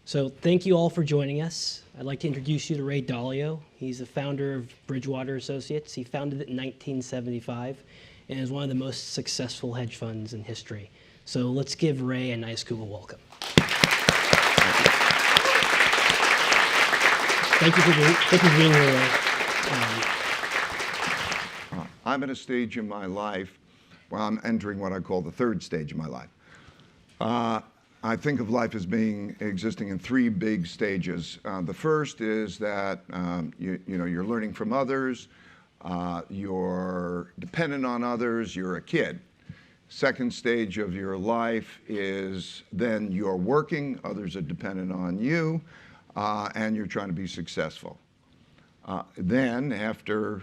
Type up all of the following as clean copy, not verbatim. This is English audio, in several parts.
So thank you all for joining us. I'd like to introduce you to Ray Dalio. He's the founder of Bridgewater Associates. He founded it in 1975 and is one of the most successful hedge funds in history. So let's give Ray a nice Google welcome. Thank you for being here, Ray. I'm at a stage in my life, well, I'm entering what I call the third stage of my life. I think of life as existing in three big stages. The first is that you're learning from others, you're dependent on others, you're a kid. Second stage of your life is then you're working, others are dependent on you, and you're trying to be successful. Then after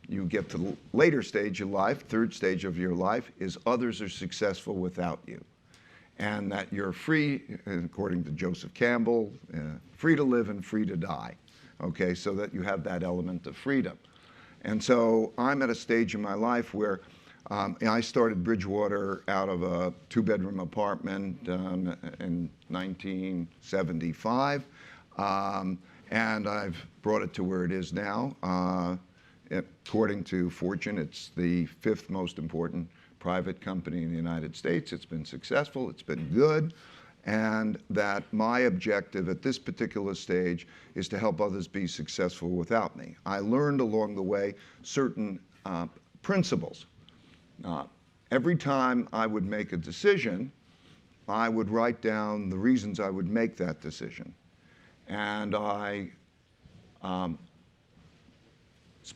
you get to the later stage of life, third stage of your life, is others are successful without you. And that you're free, according to Joseph Campbell, free to live and free to die. Okay, so that you have that element of freedom. And so I'm at a stage in my life where I started Bridgewater out of a two-bedroom apartment in 1975, and I've brought it to where it is now. According to Fortune, it's the fifth most important private company in the United States. It's been successful, it's been good, and that my objective at this particular stage is to help others be successful without me. I learned along the way certain principles. Every time I would make a decision, I would write down the reasons I would make that decision. And I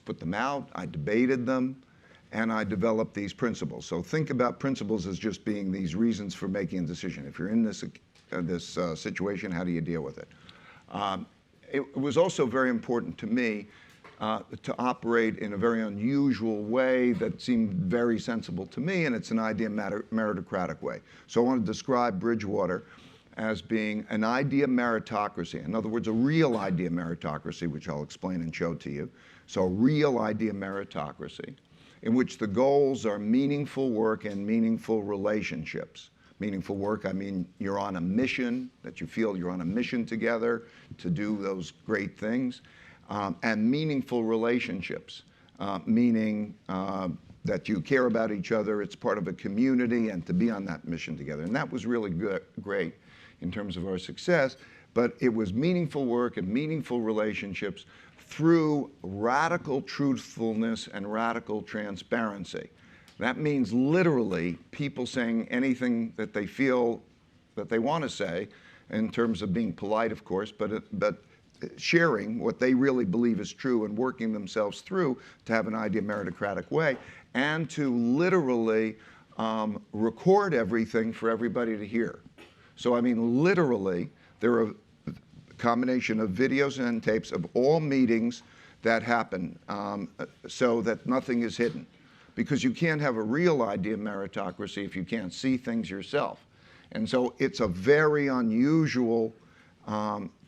put them out, I debated them, and I developed these principles. So think about principles as just being these reasons for making a decision. If you're in this situation, how do you deal with it? It was also very important to me to operate in a very unusual way that seemed very sensible to me, and it's an idea meritocratic way. So I want to describe Bridgewater as being an idea meritocracy. In other words, a real idea meritocracy, which I'll explain and show to you. So a real idea meritocracy, in which the goals are meaningful work and meaningful relationships. Meaningful work, I mean you're on a mission, that you feel you're on a mission together to do those great things. And meaningful relationships, meaning that you care about each other, it's part of a community, and to be on that mission together. And that was really great in terms of our success, but it was meaningful work and meaningful relationships through radical truthfulness and radical transparency. That means literally people saying anything that they feel that they want to say, in terms of being polite, of course, but sharing what they really believe is true and working themselves through to have an idea meritocratic way, and to literally record everything for everybody to hear. So I mean literally, there are combination of videos and tapes of all meetings that happen, so that nothing is hidden. Because you can't have a real idea meritocracy if you can't see things yourself. And so it's a very unusual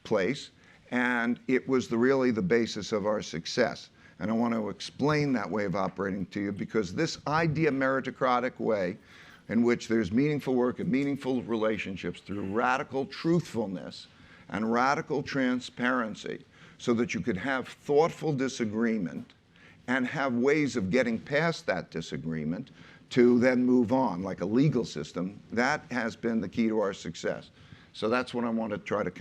place, and it was really the basis of our success. And I want to explain that way of operating to you, because this idea meritocratic way, in which there's meaningful work and meaningful relationships through radical truthfulness and radical transparency, so that you could have thoughtful disagreement and have ways of getting past that disagreement to then move on, like a legal system, that has been the key to our success. So that's what I want to try to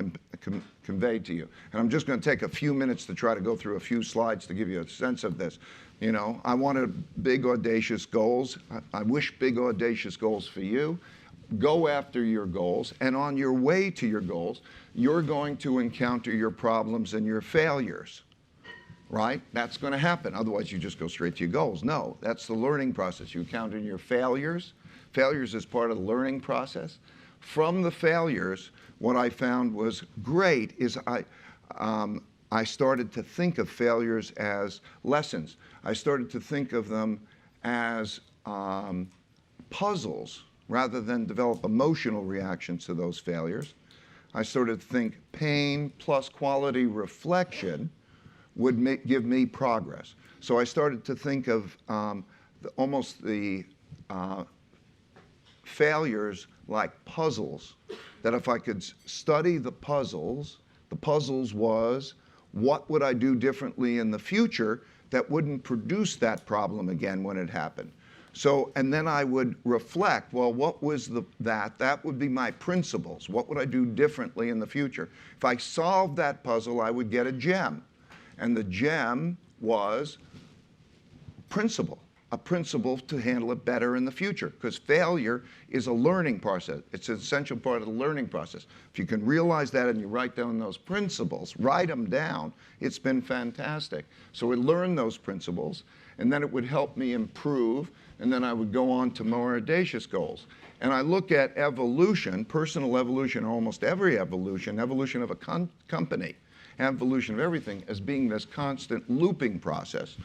convey to you. And I'm just going to take a few minutes to try to go through a few slides to give you a sense of this. You know, I wanted big, audacious goals. I wish big, audacious goals for you. Go after your goals, and on your way to your goals, you're going to encounter your problems and your failures, right? That's going to happen. Otherwise, you just go straight to your goals. No, that's the learning process. You encounter your failures. Failures is part of the learning process. From the failures, what I found was great is I started to think of failures as lessons. I started to think of them as puzzles, rather than develop emotional reactions to those failures. I started to think pain plus quality reflection would give me progress. So I started to think of almost the failures like puzzles that if I could study the puzzles was, what would I do differently in the future that wouldn't produce that problem again when it happened? So, and then I would reflect, well, what was that would be my principles. What would I do differently in the future? If I solved that puzzle, I would get a gem. And the gem was principle, a principle to handle it better in the future, because failure is a learning process. It's an essential part of the learning process. If you can realize that and you write down those principles, write them down, it's been fantastic. So I learned those principles, and then it would help me improve, and then I would go on to more audacious goals. And I look at evolution, personal evolution, almost every evolution of a company, evolution of everything, as being this constant looping process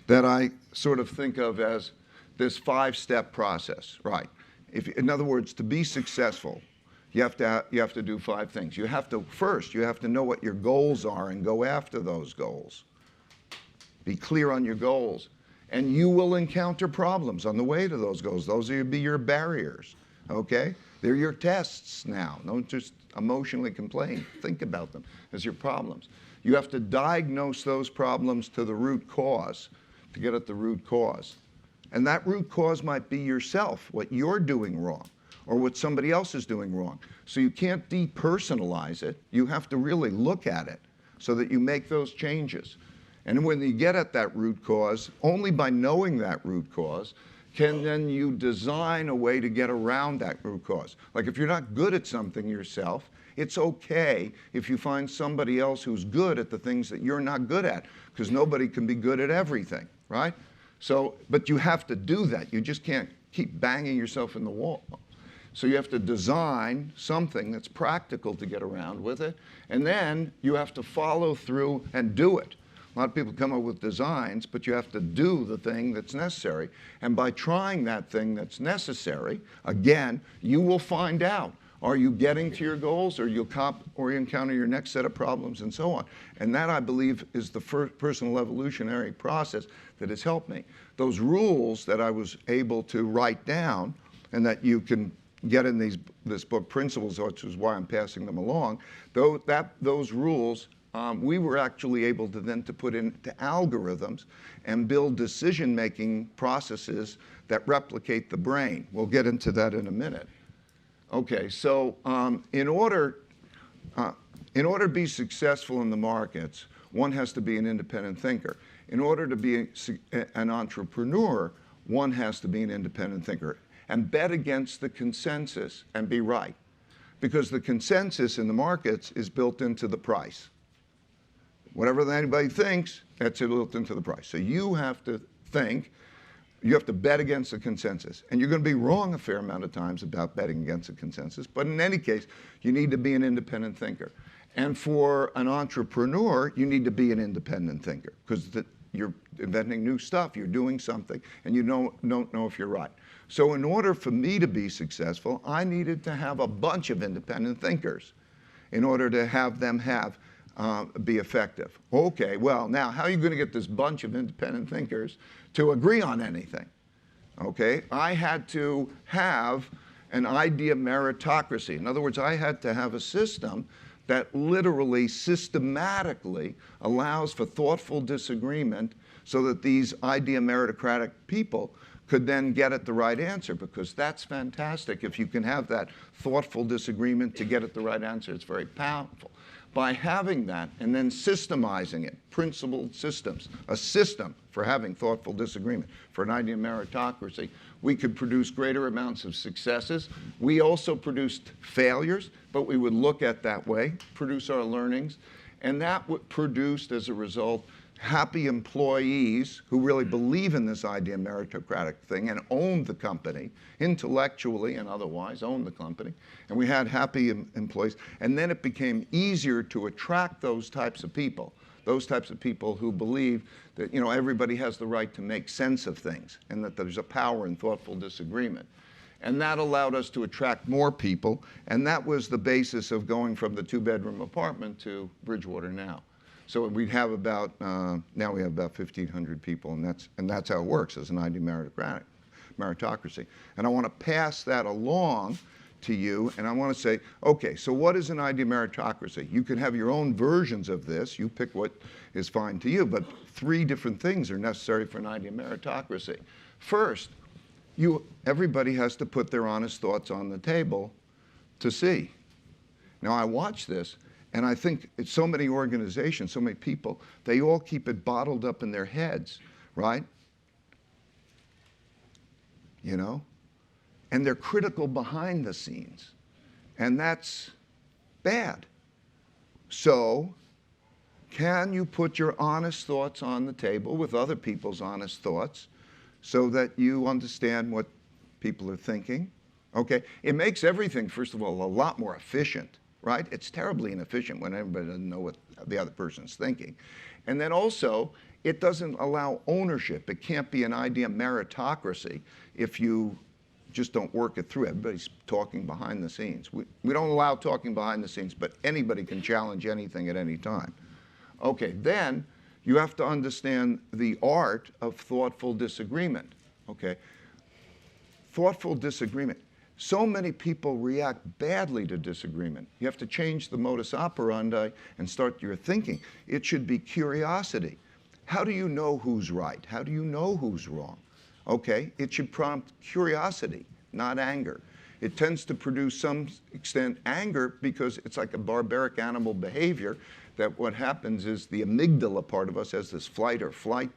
that I sort of think of as this 5-step process, right? In other words, to be successful, you have to do 5 things. First, you have to know what your goals are and go after those goals. Be clear on your goals. And you will encounter problems on the way to those goals. Those will be your barriers, okay? They're your tests now. Don't just emotionally complain. Think about them as your problems. You have to diagnose those problems to the root cause, to get at the root cause. And that root cause might be yourself, what you're doing wrong, or what somebody else is doing wrong. So you can't depersonalize it. You have to really look at it so that you make those changes. And when you get at that root cause, only by knowing that root cause can then you design a way to get around that root cause. Like if you're not good at something yourself, it's okay if you find somebody else who's good at the things that you're not good at, because nobody can be good at everything, right? So, but you have to do that. You just can't keep banging yourself in the wall. So you have to design something that's practical to get around with it, and then you have to follow through and do it. A lot of people come up with designs, but you have to do the thing that's necessary. And by trying that thing that's necessary, again, you will find out, are you getting to your goals, or you'll encounter your next set of problems, and so on. And that, I believe, is the first personal evolutionary process that has helped me. Those rules that I was able to write down, and that you can get in this book, Principles, which is why I'm passing them along, those rules we were actually able to then put into algorithms and build decision-making processes that replicate the brain. We'll get into that in a minute. Okay, so in order to be successful in the markets, one has to be an independent thinker. In order to be an entrepreneur, one has to be an independent thinker and bet against the consensus and be right. Because the consensus in the markets is built into the price. Whatever anybody thinks, that's built into the price. So you have to think, you have to bet against the consensus. And you're going to be wrong a fair amount of times about betting against the consensus. But in any case, you need to be an independent thinker. And for an entrepreneur, you need to be an independent thinker, because you're inventing new stuff, you're doing something, and you don't know if you're right. So in order for me to be successful, I needed to have a bunch of independent thinkers in order to have them be effective. Okay, well, now how are you going to get this bunch of independent thinkers to agree on anything? Okay, I had to have an idea meritocracy. In other words, I had to have a system that literally systematically allows for thoughtful disagreement so that these idea meritocratic people could then get at the right answer, because that's fantastic. If you can have that thoughtful disagreement to get at the right answer, it's very powerful. By having that and then systemizing it, principled systems, a system for having thoughtful disagreement, for an idea meritocracy, we could produce greater amounts of successes. We also produced failures, but we would look at that way, produce our learnings, and that produced, as a result, happy employees who really believe in this idea meritocratic thing and own the company, intellectually and otherwise own the company. And we had happy employees. And then it became easier to attract those types of people who believe that, you know, everybody has the right to make sense of things and that there's a power in thoughtful disagreement. And that allowed us to attract more people. And that was the basis of going from the 2-bedroom apartment to Bridgewater now. So we have about, now we have about 1,500 people, and that's how it works as an idea meritocracy. And I want to pass that along to you, and I want to say, okay, so what is an idea meritocracy? You can have your own versions of this. You pick what is fine to you, but 3 different things are necessary for an idea meritocracy. First, everybody has to put their honest thoughts on the table to see. Now, I watch this, and I think it's so many organizations, so many people, they all keep it bottled up in their heads, right? You know? And they're critical behind the scenes. And that's bad. So, can you put your honest thoughts on the table with other people's honest thoughts so that you understand what people are thinking? Okay? It makes everything, first of all, a lot more efficient, right? It's terribly inefficient when everybody doesn't know what the other person's thinking. And then also, it doesn't allow ownership. It can't be an idea meritocracy if you just don't work it through. Everybody's talking behind the scenes. We don't allow talking behind the scenes, but anybody can challenge anything at any time. Okay, then you have to understand the art of thoughtful disagreement. Okay, thoughtful disagreement. So many people react badly to disagreement. You have to change the modus operandi and start your thinking. It should be curiosity. How do you know who's right? How do you know who's wrong? Okay, it should prompt curiosity, not anger. It tends to produce some extent anger because it's like a barbaric animal behavior that what happens is the amygdala part of us has this flight or flight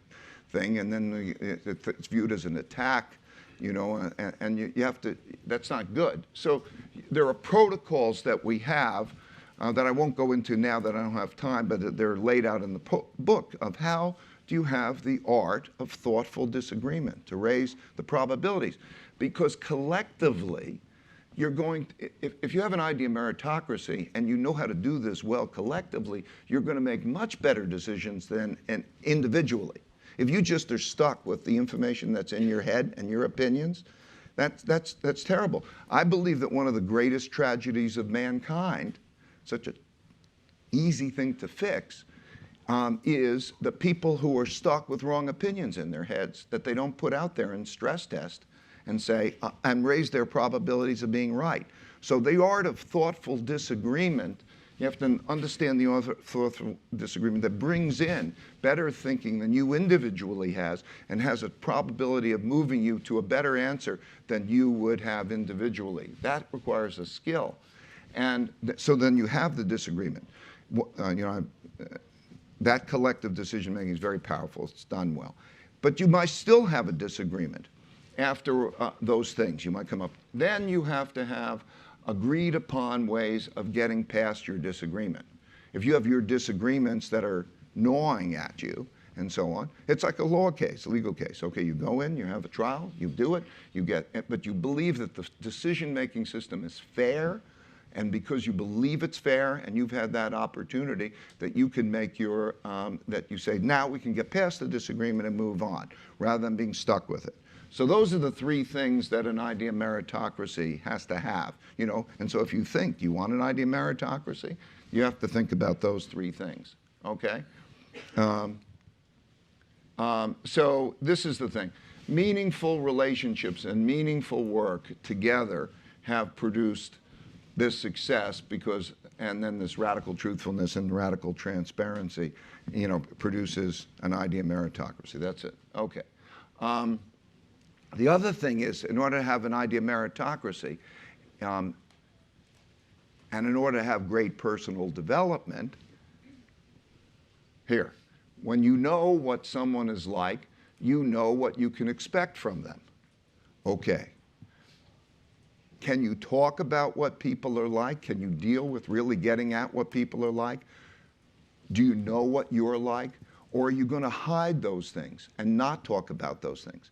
thing, and then it's viewed as an attack, you know, and you have to, that's not good. So there are protocols that we have that I won't go into now that I don't have time, but they're laid out in the book of how do you have the art of thoughtful disagreement to raise the probabilities. Because collectively, you're going to, if you have an idea meritocracy and you know how to do this well collectively, you're going to make much better decisions than individually. If you just are stuck with the information that's in your head and your opinions, that's terrible. I believe that one of the greatest tragedies of mankind, such an easy thing to fix, is the people who are stuck with wrong opinions in their heads that they don't put out there and stress test and say, and raise their probabilities of being right. So the art of thoughtful disagreement, you have to understand the art of thoughtful disagreement that brings in better thinking than you individually has and has a probability of moving you to a better answer than you would have individually. That requires a skill. And so then you have the disagreement. That collective decision making is very powerful. It's done well. But you might still have a disagreement after those things. You might come up. Then you have to have agreed upon ways of getting past your disagreement. If you have your disagreements that are gnawing at you and so on, it's like a law case, a legal case. Okay, you go in, you have a trial, you do it, but you believe that the decision-making system is fair, and because you believe it's fair and you've had that opportunity, that you can make your, that you say, now we can get past the disagreement and move on, rather than being stuck with it. So those are the 3 things that an idea meritocracy has to have, you know. And so if you think you want an idea meritocracy, you have to think about those 3 things, okay? So this is the thing. Meaningful relationships and meaningful work together have produced this success because, and then this radical truthfulness and radical transparency, you know, produces an idea meritocracy. That's it. Okay. The other thing is, in order to have an idea meritocracy, and in order to have great personal development, here, when you know what someone is like, you know what you can expect from them. Okay. Can you talk about what people are like? Can you deal with really getting at what people are like? Do you know what you're like? Or are you going to hide those things and not talk about those things?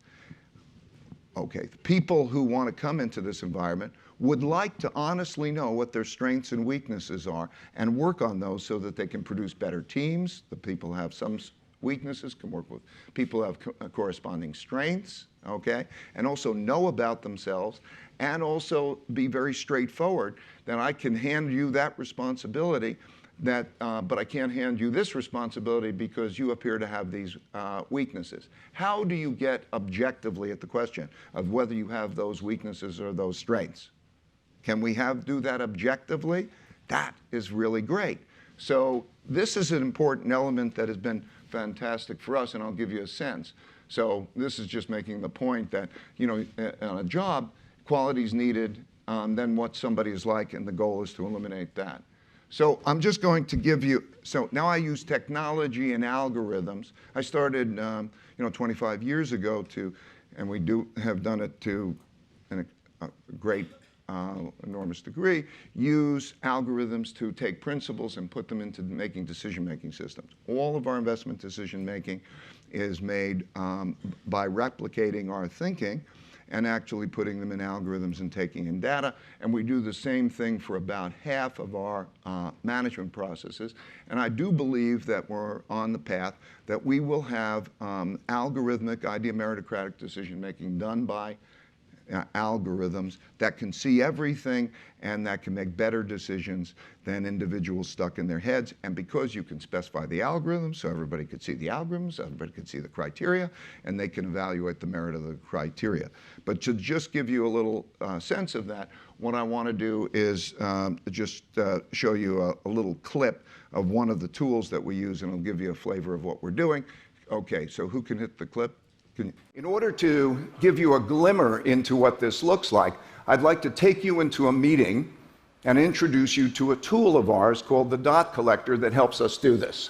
Okay, people who want to come into this environment would like to honestly know what their strengths and weaknesses are and work on those so that they can produce better teams. The people who have some weaknesses can work with people who have corresponding strengths, okay? And also know about themselves and also be very straightforward that I can hand you that responsibility, but I can't hand you this responsibility because you appear to have these weaknesses. How do you get objectively at the question of whether you have those weaknesses or those strengths? Can we do that objectively? That is really great. So this is an important element that has been fantastic for us, and I'll give you a sense. So this is just making the point that, you know, on a job, quality is needed, then what somebody is like, and the goal is to eliminate that. So I'm just going to give you, so now I use technology and algorithms. I started, you know, 25 years ago and we have done it to a great, enormous degree, use algorithms to take principles and put them into making decision-making systems. All of our investment decision-making is made by replicating our thinking and actually putting them in algorithms and taking in data. And we do the same thing for about half of our management processes. And I do believe that we're on the path that we will have algorithmic, idea meritocratic decision-making done by algorithms that can see everything and that can make better decisions than individuals stuck in their heads. And because you can specify the algorithms, so everybody could see the algorithms, everybody could see the criteria, and they can evaluate the merit of the criteria. But to just give you a little sense of that, what I want to do is just show you a little clip of one of the tools that we use, and it'll give you a flavor of what we're doing. Okay, so who can hit the clip? In order to give you a glimmer into what this looks like, I'd like to take you into a meeting and introduce you to a tool of ours called the dot collector that helps us do this.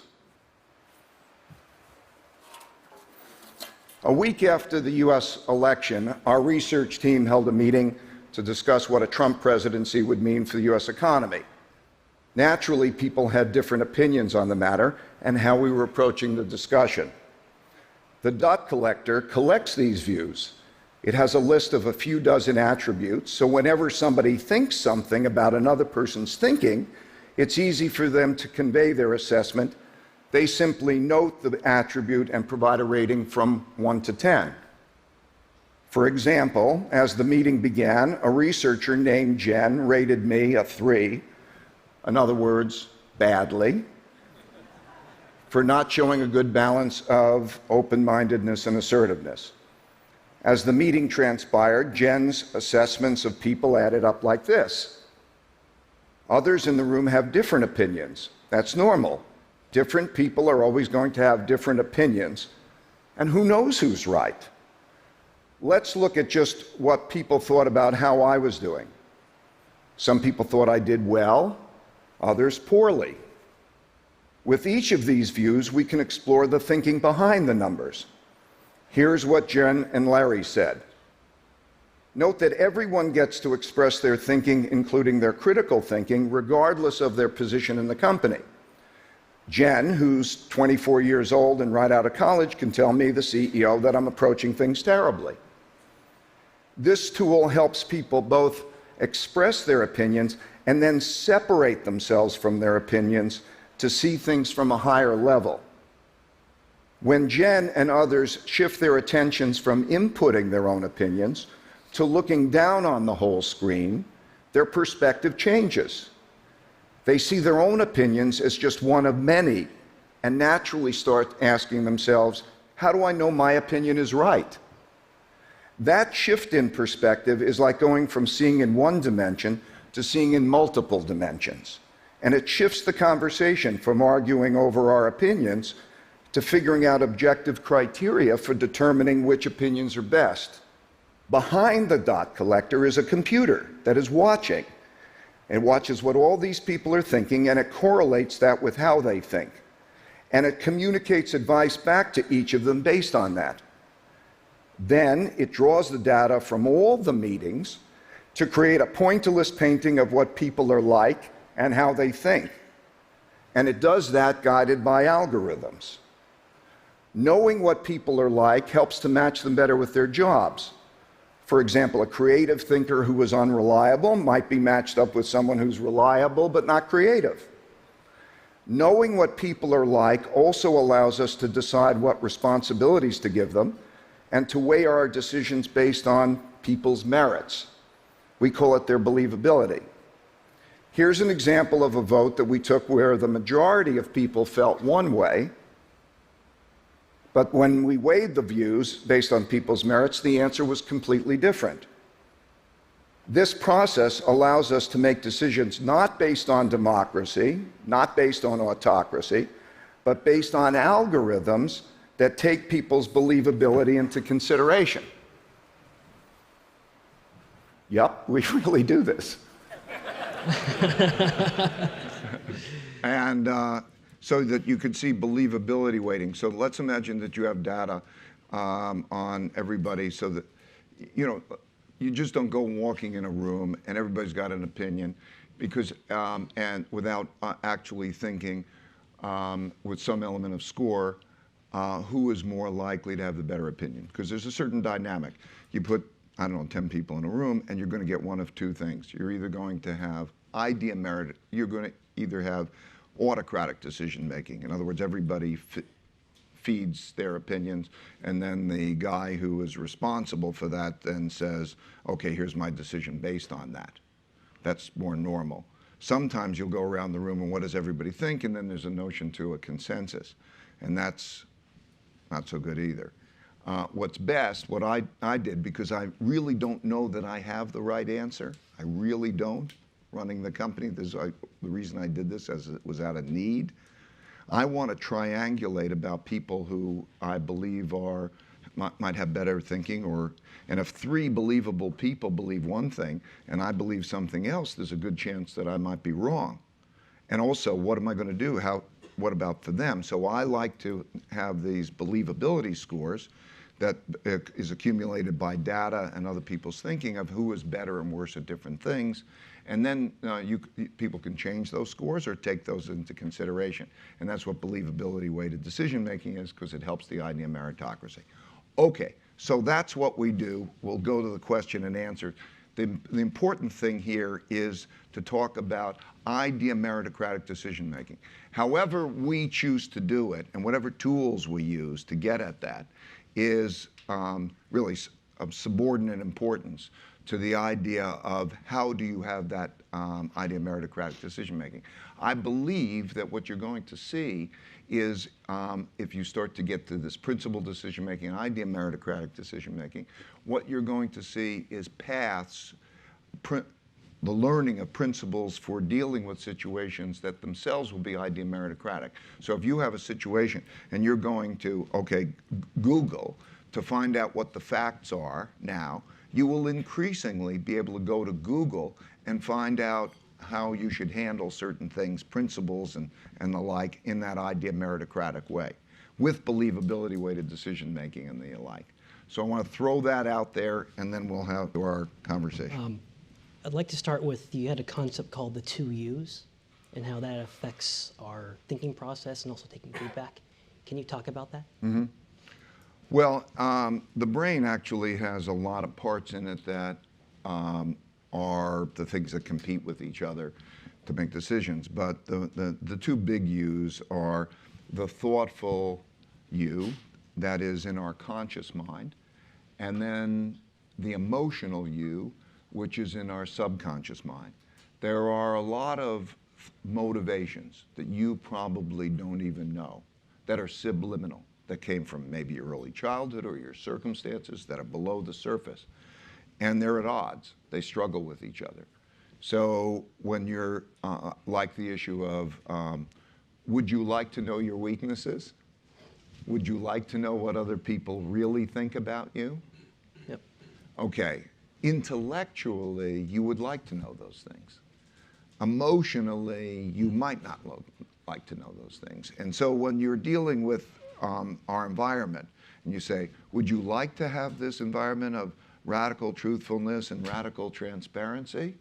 A week after the US election, our research team held a meeting to discuss what a Trump presidency would mean for the US economy. Naturally, people had different opinions on the matter and how we were approaching the discussion. The dot collector collects these views. It has a list of a few dozen attributes, so whenever somebody thinks something about another person's thinking, it's easy for them to convey their assessment. They simply note the attribute and provide a rating from 1 to 10. For example, as the meeting began, a researcher named Jen rated me a 3, in other words, badly, for not showing a good balance of open-mindedness and assertiveness. As the meeting transpired, Jen's assessments of people added up like this. Others in the room have different opinions. That's normal. Different people are always going to have different opinions, and who knows who's right? Let's look at just what people thought about how I was doing. Some people thought I did well, others poorly. With each of these views, we can explore the thinking behind the numbers. Here's what Jen and Larry said. Note that everyone gets to express their thinking, including their critical thinking, regardless of their position in the company. Jen, who's 24 years old and right out of college, can tell me, the CEO, that I'm approaching things terribly. This tool helps people both express their opinions and then separate themselves from their opinions to see things from a higher level. When Jen and others shift their attentions from inputting their own opinions to looking down on the whole screen, their perspective changes. They see their own opinions as just one of many and naturally start asking themselves, how do I know my opinion is right? That shift in perspective is like going from seeing in one dimension to seeing in multiple dimensions. And it shifts the conversation from arguing over our opinions to figuring out objective criteria for determining which opinions are best. Behind the dot collector is a computer that is watching. It watches what all these people are thinking, and it correlates that with how they think. And it communicates advice back to each of them based on that. Then it draws the data from all the meetings to create a pointillist painting of what people are like and how they think. And it does that guided by algorithms. Knowing what people are like helps to match them better with their jobs. For example, a creative thinker who is unreliable might be matched up with someone who's reliable but not creative. Knowing what people are like also allows us to decide what responsibilities to give them and to weigh our decisions based on people's merits. We call it their believability. Here's an example of a vote that we took where the majority of people felt one way, but when we weighed the views based on people's merits, the answer was completely different. This process allows us to make decisions not based on democracy, not based on autocracy, but based on algorithms that take people's believability into consideration. Yep, we really do this. And so that you could see believability weighting. So let's imagine that you have data on everybody so that, you just don't go walking in a room and everybody's got an opinion because, and without actually thinking with some element of score, who is more likely to have the better opinion? Because there's a certain dynamic. You put, I don't know, 10 people in a room and you're going to get one of two things. You're either going to have idea merit, you're going to either have autocratic decision making. In other words, everybody feeds their opinions, and then the guy who is responsible for that then says, okay, here's my decision based on that. That's more normal. Sometimes you'll go around the room and what does everybody think, and then there's a notion to a consensus, and that's not so good either. What's best, what I did, because I really don't know that I have the right answer, I really don't, running the company, the reason I did this as it was out of need. I want to triangulate about people who I believe might have better thinking, and if 3 believable people believe one thing and I believe something else, there's a good chance that I might be wrong. And also, what am I going to do? What about for them? So I like to have these believability scores that is accumulated by data and other people's thinking of who is better and worse at different things. And then people can change those scores or take those into consideration. And that's what believability weighted decision making is, because it helps the idea of meritocracy. Okay, so that's what we do. We'll go to the question and answer. The important thing here is to talk about idea meritocratic decision making. However we choose to do it and whatever tools we use to get at that is really of subordinate importance to the idea of how do you have that idea of meritocratic decision making. I believe that what you're going to see is if you start to get to this principled decision making, idea of meritocratic decision making, what you're going to see is paths, the learning of principles for dealing with situations that themselves will be idea meritocratic. So if you have a situation and you're going to, okay, Google to find out what the facts are now, you will increasingly be able to go to Google and find out how you should handle certain things, principles and the like, in that idea meritocratic way, with believability weighted decision making and the like. So I want to throw that out there and then we'll have our conversation. I'd like to start with, you had a concept called the 2 U's and how that affects our thinking process and also taking feedback. Can you talk about that? Mm-hmm. Well, the brain actually has a lot of parts in it that are the things that compete with each other to make decisions. But the 2 big U's are the thoughtful U, that is in our conscious mind, and then the emotional U, which is in our subconscious mind. There are a lot of motivations that you probably don't even know that are subliminal, that came from maybe your early childhood or your circumstances that are below the surface. And they're at odds. They struggle with each other. So when you're like the issue of, would you like to know your weaknesses? Would you like to know what other people really think about you? Yep. Okay. Intellectually, you would like to know those things. Emotionally, you might not like to know those things. And so when you're dealing with our environment, and you say, would you like to have this environment of radical truthfulness and radical transparency?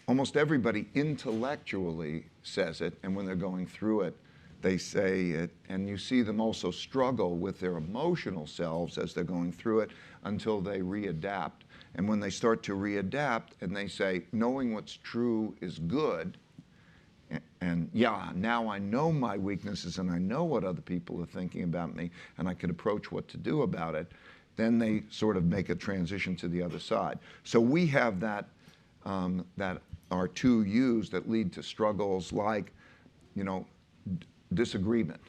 Almost everybody intellectually says it, and when they're going through it, they say it, and you see them also struggle with their emotional selves as they're going through it until they readapt. And when they start to readapt and they say, knowing what's true is good, and yeah, now I know my weaknesses and I know what other people are thinking about me and I can approach what to do about it, then they sort of make a transition to the other side. So we have that are 2 U's that lead to struggles like, disagreement.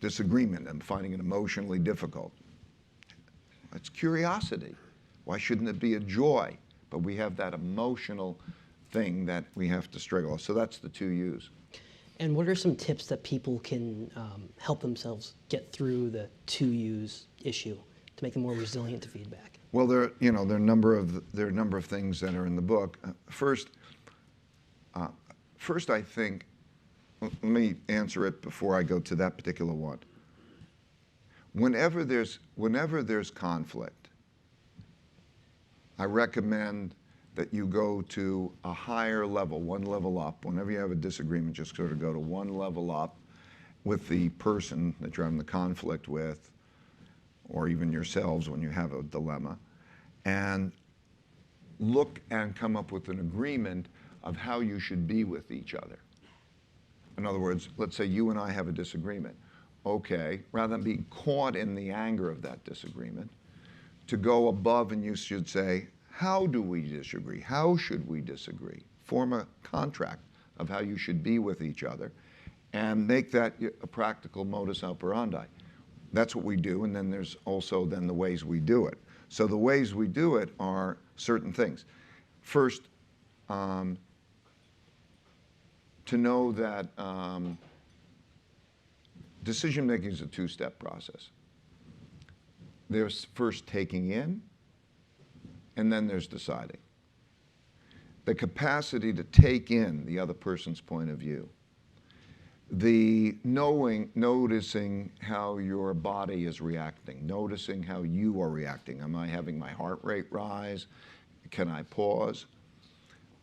Disagreement and finding it emotionally difficult. It's curiosity. Why shouldn't it be a joy? But we have that emotional thing that we have to struggle. So that's the two U's. And what are some tips that people can help themselves get through the two U's issue to make them more resilient to feedback? Well, there are a number of things that are in the book. First, I think, let me answer it before I go to that particular one. Whenever there's conflict, I recommend that you go to a higher level, one level up. Whenever you have a disagreement, just sort of go to one level up with the person that you're having the conflict with, or even yourselves when you have a dilemma, and look and come up with an agreement of how you should be with each other. In other words, let's say you and I have a disagreement. Okay, rather than being caught in the anger of that disagreement, to go above and you should say, how do we disagree? How should we disagree? Form a contract of how you should be with each other and make that a practical modus operandi. That's what we do, and then there's also then the ways we do it. So the ways we do it are certain things. First, to know that decision-making is a two-step process. There's first taking in, and then there's deciding. The capacity to take in the other person's point of view. The noticing how your body is reacting, noticing how you are reacting. Am I having my heart rate rise? Can I pause?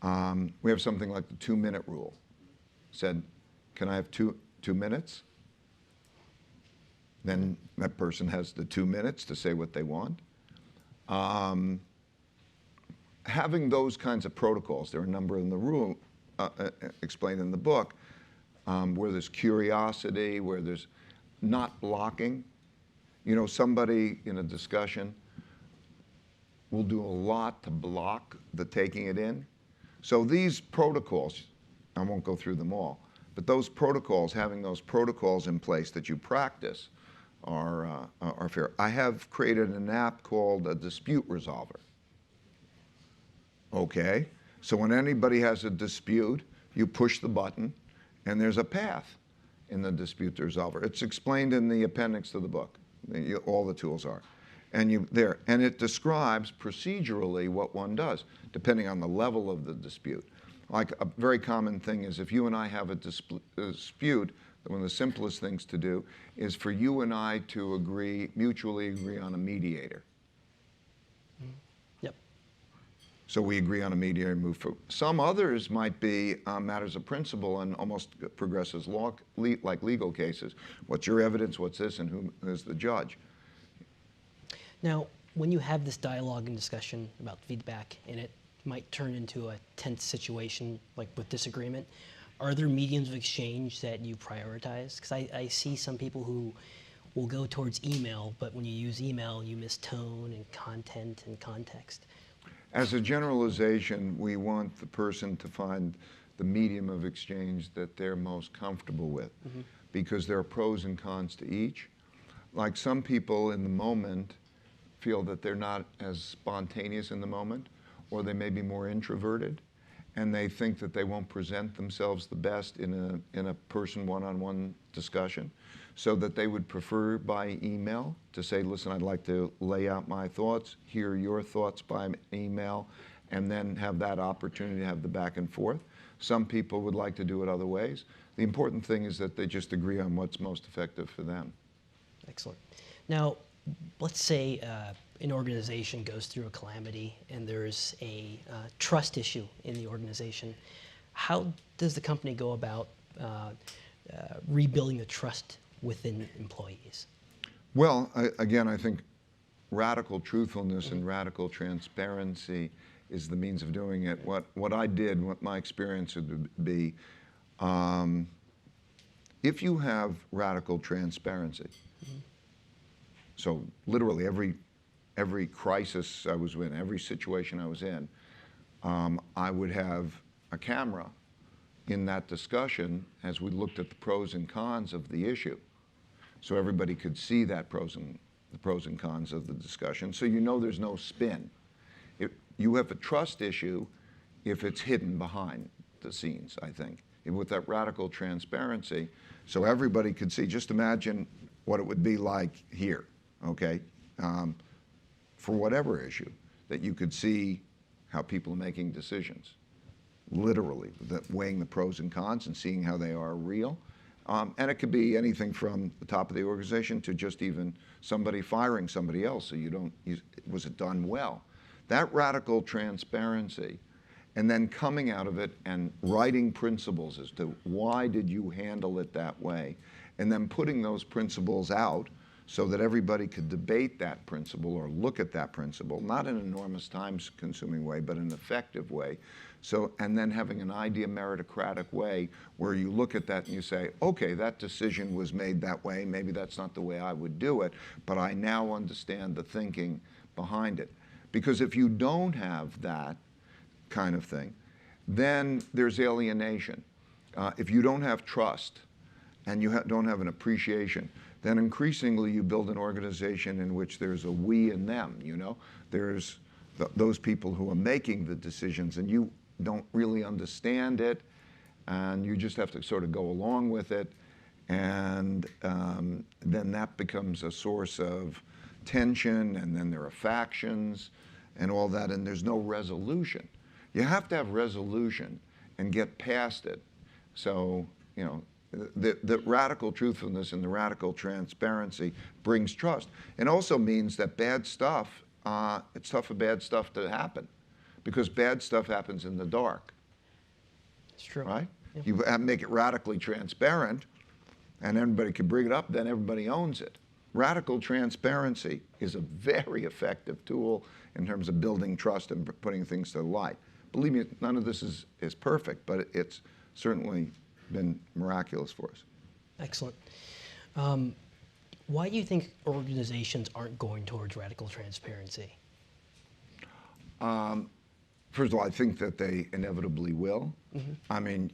We have something like the 2-minute rule. Said, can I have two minutes? Then that person has the 2 minutes to say what they want. Having those kinds of protocols, there are a number in the rule explained in the book, where there's curiosity, where there's not blocking. You know, somebody in a discussion will do a lot to block the taking it in. So these protocols, I won't go through them all, but those protocols, having those protocols in place that you practice are fair. I have created an app called a dispute resolver. Okay, so when anybody has a dispute, you push the button, and there's a path in the dispute resolver. It's explained in the appendix to the book. All the tools are. And it describes procedurally what one does, depending on the level of the dispute. Like a very common thing is if you and I have a dispute, one of the simplest things to do is for you and I to mutually agree on a mediator. Yep. So we agree on a mediator and move forward. Some others might be matters of principle and almost progress as like legal cases. What's your evidence? What's this? And who is the judge? Now, when you have this dialogue and discussion about feedback, and it might turn into a tense situation, like with disagreement, are there mediums of exchange that you prioritize? Because I see some people who will go towards email, but when you use email, you miss tone and content and context. As a generalization, we want the person to find the medium of exchange that they're most comfortable with, because there are pros and cons to each. Like some people in the moment feel that they're not as spontaneous in the moment, or they may be more introverted, and they think that they won't present themselves the best in a person one-on-one discussion, so that they would prefer by email to say, listen, I'd like to lay out my thoughts, hear your thoughts by email, and then have that opportunity to have the back and forth. Some people would like to do it other ways. The important thing is that they just agree on what's most effective for them. Excellent. Now, let's say an organization goes through a calamity and there's a trust issue in the organization. How does the company go about rebuilding the trust within employees? Well, again, I think radical truthfulness and radical transparency is the means of doing it. What I did, what my experience would be, if you have radical transparency, so literally every crisis I was in, every situation I was in, I would have a camera in that discussion as we looked at the pros and cons of the issue. So everybody could see that the pros and cons of the discussion. So you know there's no spin. you have a trust issue if it's hidden behind the scenes, I think, and with that radical transparency, so everybody could see. Just imagine what it would be like here, okay, for whatever issue, that you could see how people are making decisions, literally, weighing the pros and cons and seeing how they are real. And it could be anything from the top of the organization to just even somebody firing somebody else, so was it done well? That radical transparency, and then coming out of it and writing principles as to why did you handle it that way, and then putting those principles out so that everybody could debate that principle or look at that principle, not in an enormous time-consuming way, but in an effective way. So, and then having an idea meritocratic way where you look at that and you say, okay, that decision was made that way, maybe that's not the way I would do it, but I now understand the thinking behind it. Because if you don't have that kind of thing, then there's alienation. If you don't have trust and you don't have an appreciation, then increasingly you build an organization in which there's a we and them, you know? There's those people who are making the decisions and you don't really understand it, and you just have to sort of go along with it, and then that becomes a source of tension, and then there are factions and all that, and there's no resolution. You have to have resolution and get past it. So, you know, the radical truthfulness and the radical transparency brings trust. It also means that bad stuff, it's tough for bad stuff to happen, because bad stuff happens in the dark. It's true. Right? Yeah. You have to make it radically transparent, and everybody can bring it up, then everybody owns it. Radical transparency is a very effective tool in terms of building trust and putting things to the light. Believe me, none of this is perfect, but it's certainly been miraculous for us. Excellent. Why do you think organizations aren't going towards radical transparency? First of all, I think that they inevitably will. I mean,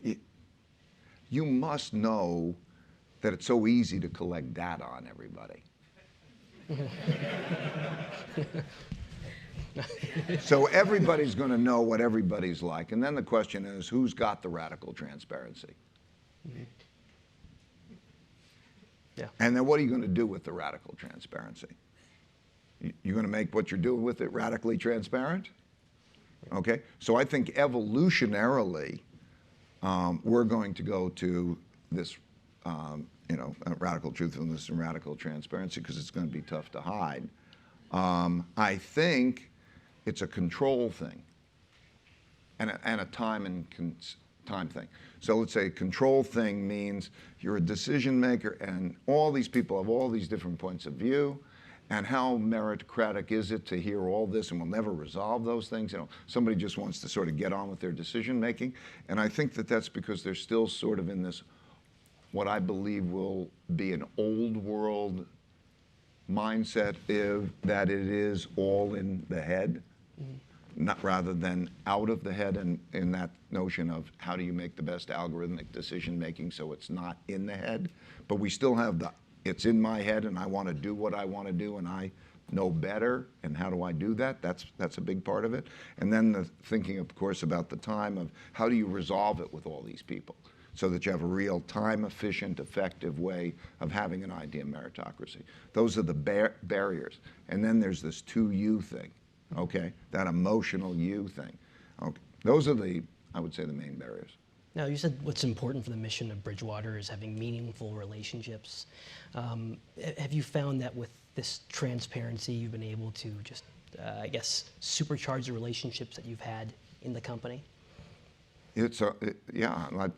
you must know that it's so easy to collect data on everybody. So everybody's going to know what everybody's like. And then the question is, who's got the radical transparency? Yeah. And then what are you going to do with the radical transparency? You're going to make what you're doing with it radically transparent? Okay? So I think evolutionarily, we're going to go to this, you know, radical truthfulness and radical transparency because it's going to be tough to hide. I think it's a control thing and a time thing. So let's say control thing means you're a decision maker and all these people have all these different points of view, and how meritocratic is it to hear all this, and we'll never resolve those things. You know, somebody just wants to sort of get on with their decision making, and I think that that's because they're still sort of in this, what I believe will be an old world mindset, that it is all in the head, not rather than out of the head, and in that notion of how do you make the best algorithmic decision making so it's not in the head, but we still have it's in my head and I want to do what I want to do and I know better, and how do I do that? That's a big part of it. And then the thinking, of course, about the time of how do you resolve it with all these people so that you have a real time efficient, effective way of having an idea meritocracy. Those are the barriers. And then there's this 2U thing, okay? That emotional you thing. Okay. Those are I would say, the main barriers. Now, you said what's important for the mission of Bridgewater is having meaningful relationships. Have you found that with this transparency, you've been able to just, I guess, supercharge the relationships that you've had in the company? Yeah, I would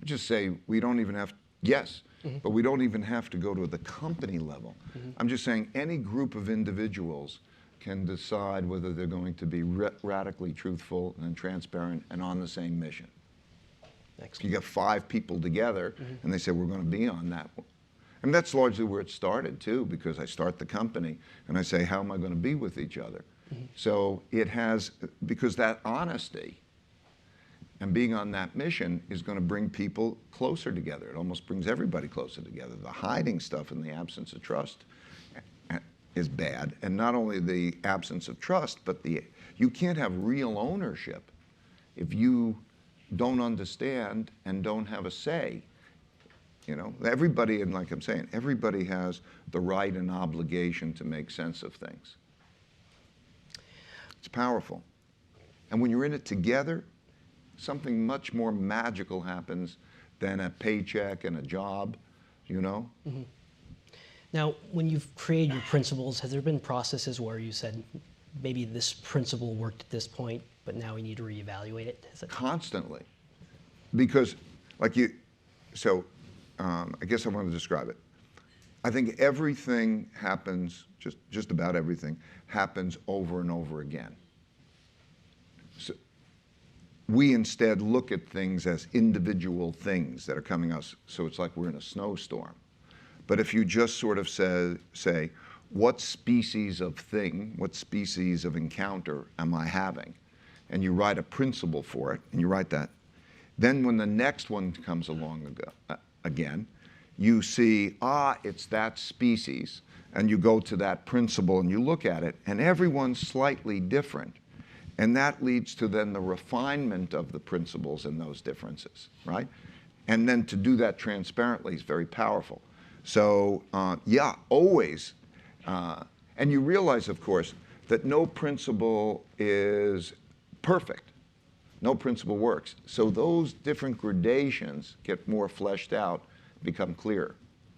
just say we don't even have, yes, but we don't even have to go to the company level. I'm just saying any group of individuals can decide whether they're going to be radically truthful and transparent and on the same mission. Excellent. You get 5 people together and they say, we're going to be on that one. And that's largely where it started too, because I start the company and I say, how am I going to be with each other? So it has, because that honesty and being on that mission is going to bring people closer together. It almost brings everybody closer together. The hiding stuff in the absence of trust is bad, and not only the absence of trust, but you can't have real ownership if you don't understand and don't have a say. You know, everybody, and like I'm saying, everybody has the right and obligation to make sense of things. It's powerful. And when you're in it together, something much more magical happens than a paycheck and a job, you know? Mm-hmm. Now, when you've created your principles, has there been processes where you said, maybe this principle worked at this point, but now we need to reevaluate it? Constantly. Because, like you, so I guess I want to describe it. I think everything happens, just about everything, happens over and over again. So we instead look at things as individual things that are coming us, so it's like we're in a snowstorm. But if you just sort of say, what species of thing, what species of encounter am I having? And you write a principle for it, and you write that. Then when the next one comes along again, you see, it's that species, and you go to that principle and you look at it, and everyone's slightly different. And that leads to then the refinement of the principles and those differences, right? And then to do that transparently is very powerful. So, yeah, always. And you realize, of course, that no principle is perfect. No principle works. So those different gradations get more fleshed out, become clearer.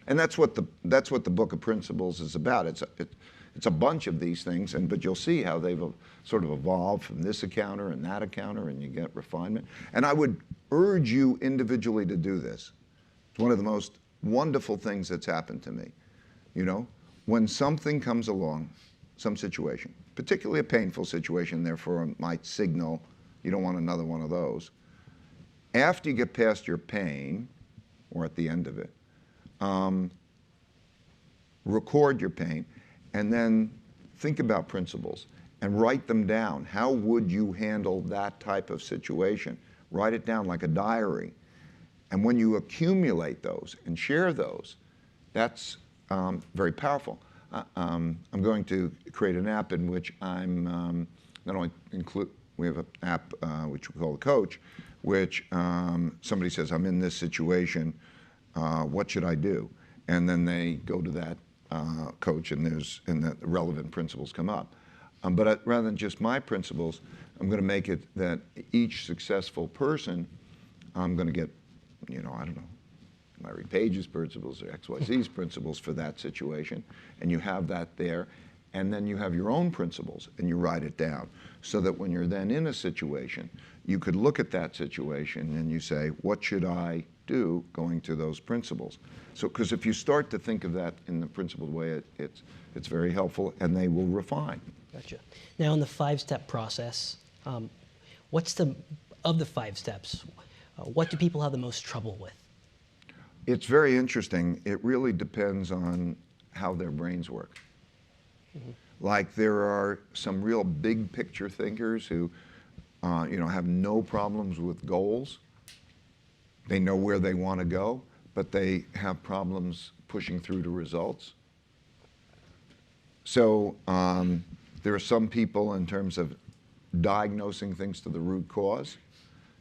And that's what the Book of Principles is about. It's a bunch of these things, but you'll see how they've sort of evolved from this encounter and that encounter, and you get refinement. And I would urge you individually to do this. It's one of the most wonderful things that's happened to me. You know, when something comes along, some situation, particularly a painful situation, therefore it might signal you don't want another one of those. After you get past your pain, or at the end of it, record your pain, and then think about principles and write them down. How would you handle that type of situation? Write it down like a diary. And when you accumulate those and share those, that's very powerful. I'm going to create an app in which I'm not only we have an app which we call the Coach, which somebody says, I'm in this situation, what should I do? And then they go to that coach, and the relevant principles come up. But rather than just my principles, I'm going to make it that each successful person, I'm going to get, I don't know, Larry Page's principles or XYZ's principles for that situation, and you have that there. And then you have your own principles, and you write it down, so that when you're then in a situation, you could look at that situation and you say, what should I do going to those principles? So, because if you start to think of that in the principled way, it's very helpful, and they will refine. Gotcha. Now, in the 5-step process, of the 5 steps, what do people have the most trouble with? It's very interesting. It really depends on how their brains work. Mm-hmm. Like, there are some real big picture thinkers who, have no problems with goals. They know where they want to go, but they have problems pushing through to results. So there are some people, in terms of diagnosing things to the root cause,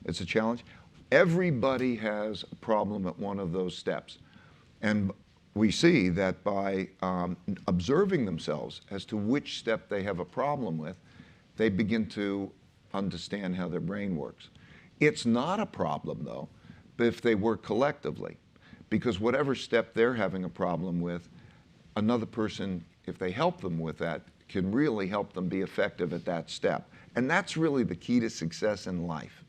it's a challenge. Everybody has a problem at one of those steps. And we see that by observing themselves as to which step they have a problem with, they begin to understand how their brain works. It's not a problem, though, if they work collectively, because whatever step they're having a problem with, another person, if they help them with that, can really help them be effective at that step. And that's really the key to success in life.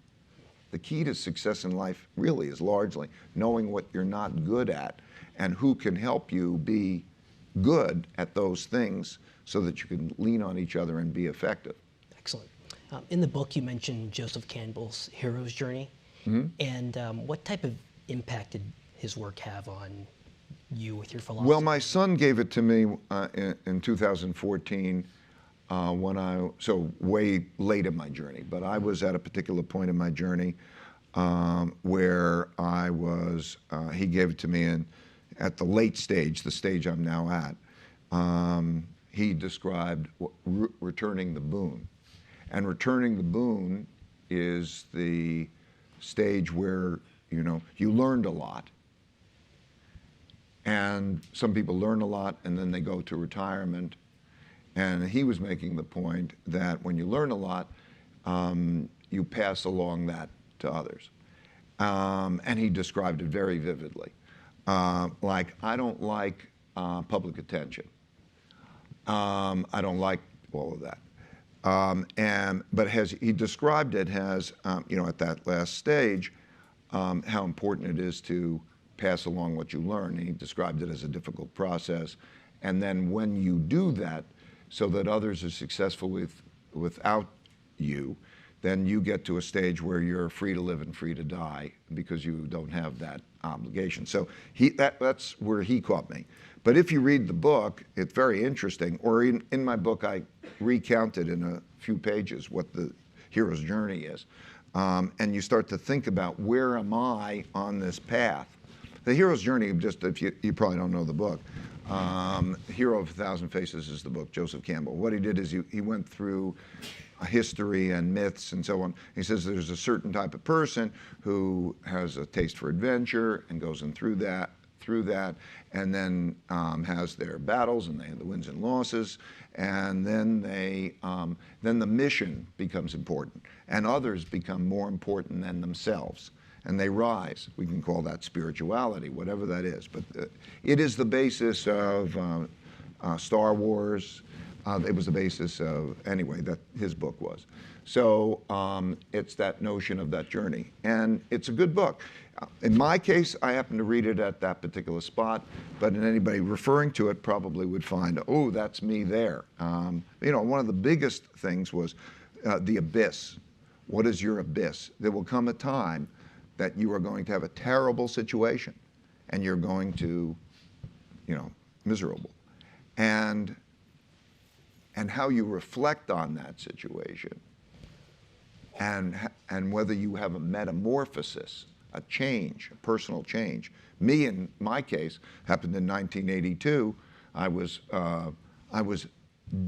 The key to success in life really is largely knowing what you're not good at and who can help you be good at those things, so that you can lean on each other and be effective. Excellent. In the book, you mentioned Joseph Campbell's hero's journey. Mm-hmm. And what type of impact did his work have on you with your philosophy? Well, my son gave it to me in 2014, so way late in my journey. But I was at a particular point in my journey where I was, he gave it to me at the late stage, the stage I'm now at. he described returning the boon. And returning the boon is the stage where, you learned a lot. And some people learn a lot and then they go to retirement. And he was making the point that when you learn a lot, you pass along that to others. And he described it very vividly. Like, I don't like public attention. I don't like all of that. But he described it as, at that last stage, how important it is to pass along what you learn. And he described it as a difficult process. And then when you do that, so that others are successful without you, then you get to a stage where you're free to live and free to die because you don't have that obligation. So that's where he caught me. But if you read the book, it's very interesting. Or in my book, I recounted in a few pages what the hero's journey is. And you start to think about, where am I on this path? The hero's journey, just if you probably don't know the book, Hero of a Thousand Faces is the book, Joseph Campbell. What he did is he went through history and myths and so on. He says there's a certain type of person who has a taste for adventure and goes in through that, and then has their battles and they have the wins and losses, and then then the mission becomes important, and others become more important than themselves, and they rise. We can call that spirituality, whatever that is, but it is the basis of Star Wars. It was the basis of, anyway, that his book was. So it's that notion of that journey. And it's a good book. In my case, I happened to read it at that particular spot, but anybody referring to it probably would find, oh, that's me there. One of the biggest things was the abyss. What is your abyss? There will come a time that you are going to have a terrible situation and you're going to, miserable. And how you reflect on that situation, and whether you have a metamorphosis, a change, a personal change. Me, in my case, happened in 1982. I was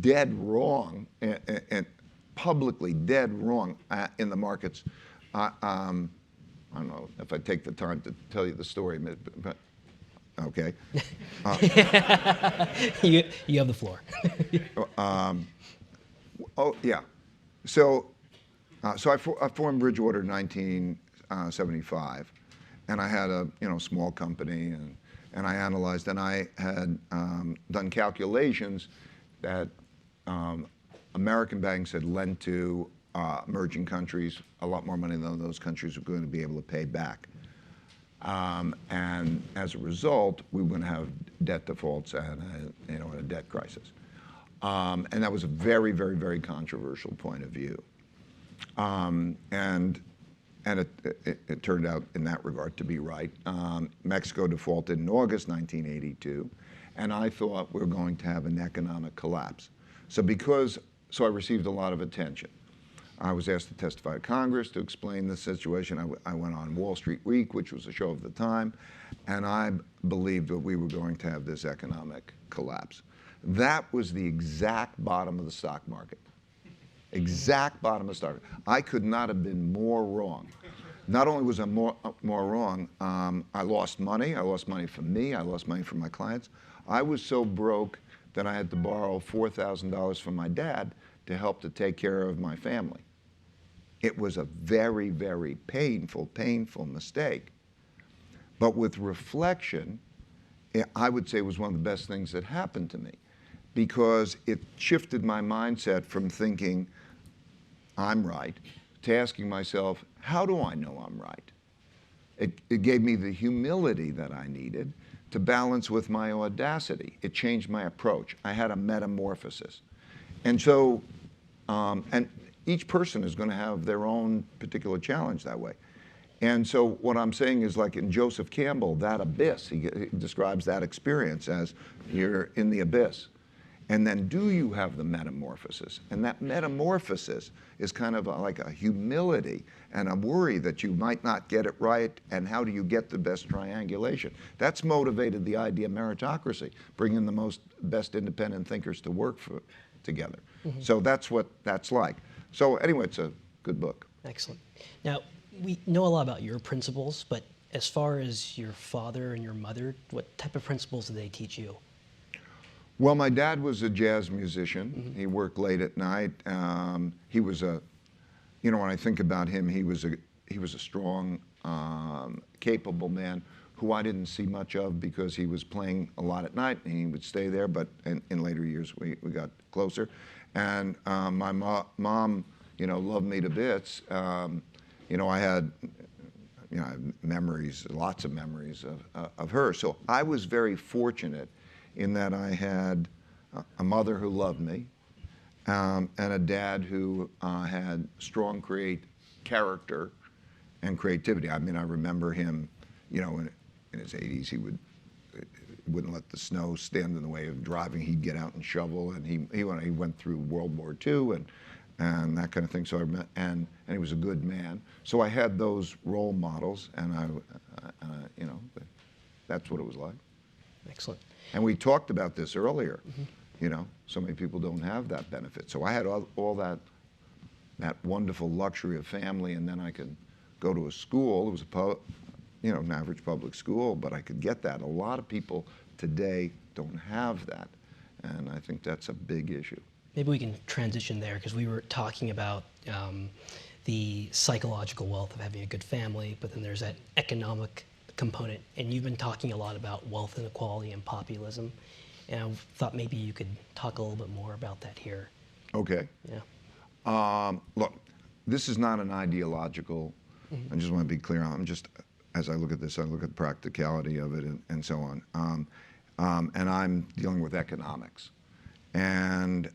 dead wrong, and publicly dead wrong in the markets. I don't know if I take the time to tell you the story, but okay. You have the floor. Oh yeah, so I formed Bridgewater in 1975, and I had a small company, and I analyzed, and I had done calculations that American banks had lent to emerging countries a lot more money than those countries were going to be able to pay back. And as a result, we were going to have debt defaults and a debt crisis. And that was a very, very, very controversial point of view. And it turned out in that regard to be right. Mexico defaulted in August 1982, and I thought we were going to have an economic collapse. So I received a lot of attention. I was asked to testify at Congress to explain the situation. I went on Wall Street Week, which was a show of the time, and I believed that we were going to have this economic collapse. That was the exact bottom of the stock market. Exact bottom of the stock market. I could not have been more wrong. Not only was I more wrong, I lost money. I lost money for me. I lost money for my clients. I was so broke that I had to borrow $4,000 from my dad to help to take care of my family. It was a very, very painful mistake. But with reflection, I would say it was one of the best things that happened to me, because it shifted my mindset from thinking I'm right to asking myself, how do I know I'm right? It gave me the humility that I needed to balance with my audacity. It changed my approach. I had a metamorphosis. And so, and each person is going to have their own particular challenge that way. And so what I'm saying is, like in Joseph Campbell, that abyss, he describes that experience as you're in the abyss. And then do you have the metamorphosis? And that metamorphosis is kind of like a humility and a worry that you might not get it right, and how do you get the best triangulation? That's motivated the idea of meritocracy, bringing the best independent thinkers to work together. So that's what that's like. So anyway, it's a good book. Excellent. Now, we know a lot about your principles, but as far as your father and your mother, what type of principles did they teach you? Well, my dad was a jazz musician. He worked late at night. He was when I think about him, he was a strong, capable man who I didn't see much of because he was playing a lot at night and he would stay there. But in later years, we got closer. And my mom, loved me to bits. I had memories, lots of memories of her. So I was very fortunate in that I had a mother who loved me, and a dad who had strong character and creativity. I mean, I remember him, in his 80s, he wouldn't let the snow stand in the way of driving. He'd get out and shovel, and he went through World War II and that kind of thing. So and he was a good man. So I had those role models, and that's what it was like. Excellent. And we talked about this earlier. So many people don't have that benefit. So I had all that wonderful luxury of family, and then I could go to a school. It was an average public school, but I could get that. A lot of people today don't have that, and I think that's a big issue. Maybe we can transition there, because we were talking about the psychological wealth of having a good family, but then there's that economic component, and you've been talking a lot about wealth inequality and populism, and I thought maybe you could talk a little bit more about that here. Okay. Yeah. Look, this is not an ideological, I just want to be clear, as I look at this, I look at the practicality of it and so on. And I'm dealing with economics. And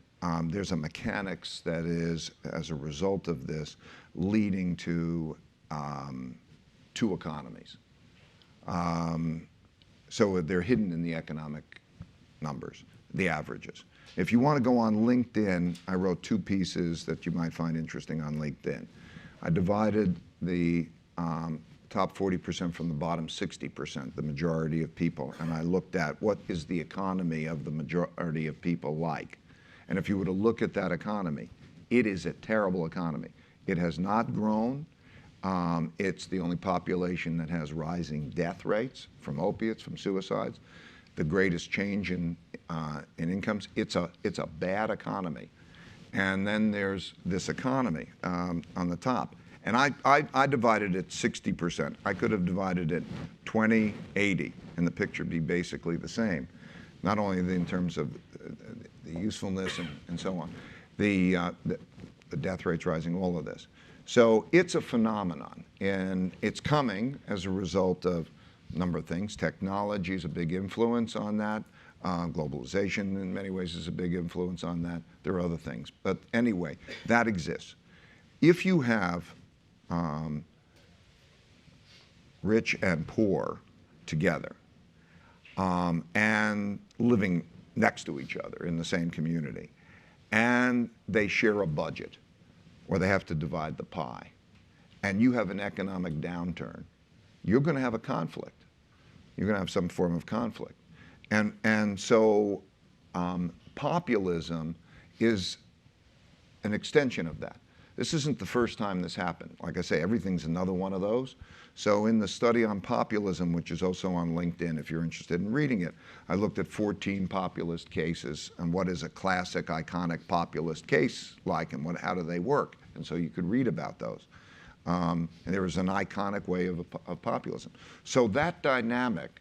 there's a mechanics that is, as a result of this, leading to two economies. So they're hidden in the economic numbers, the averages. If you want to go on LinkedIn, I wrote 2 pieces that you might find interesting on LinkedIn. I divided the top 40% from the bottom 60%, the majority of people, and I looked at what is the economy of the majority of people like. And if you were to look at that economy, it is a terrible economy. It has not grown. It's the only population that has rising death rates from opiates, from suicides, the greatest change in incomes. It's a bad economy. And then there's this economy on the top. And I divided it 60%. I could have divided it 20-80, and the picture would be basically the same. Not only in terms of the usefulness and so on, the death rates rising, all of this. So it's a phenomenon, and it's coming as a result of a number of things. Technology is a big influence on that. Globalization in many ways is a big influence on that. There are other things. But anyway, that exists. If you have rich and poor together and living next to each other in the same community, and they share a budget, or they have to divide the pie, and you have an economic downturn, you're going to have a conflict. You're going to have some form of conflict. And so populism is an extension of that. This isn't the first time this happened. Like I say, everything's another one of those. So in the study on populism, which is also on LinkedIn if you're interested in reading it, I looked at 14 populist cases and what is a classic, iconic populist case like, and how do they work. And so you could read about those. And there was an iconic way of populism. So that dynamic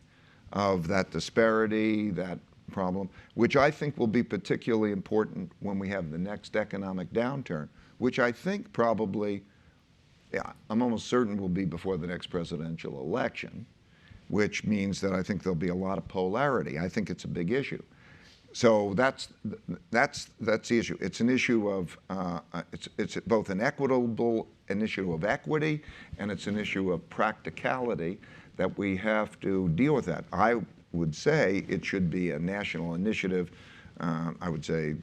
of that disparity, that problem, which I think will be particularly important when we have the next economic downturn, which I think probably, I'm almost certain will be before the next presidential election, which means that I think there'll be a lot of polarity. I think it's a big issue. So that's the issue. It's an issue of, it's both an issue of equity, and it's an issue of practicality that we have to deal with that. I would say it should be a national initiative I would say,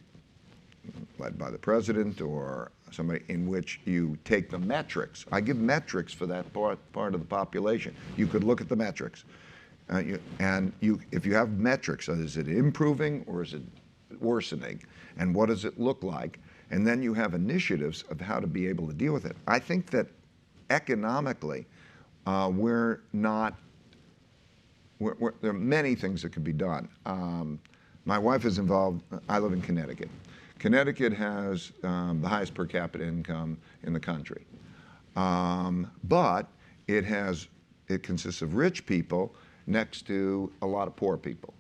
led by the president or somebody, in which you take the metrics. I give metrics for that part of the population. You could look at the metrics. If you have metrics, is it improving or is it worsening? And what does it look like? And then you have initiatives of how to be able to deal with it. I think that economically, there are many things that could be done. My wife is involved. I live in Connecticut. Connecticut has the highest per capita income in the country. But it consists of rich people next to a lot of poor people.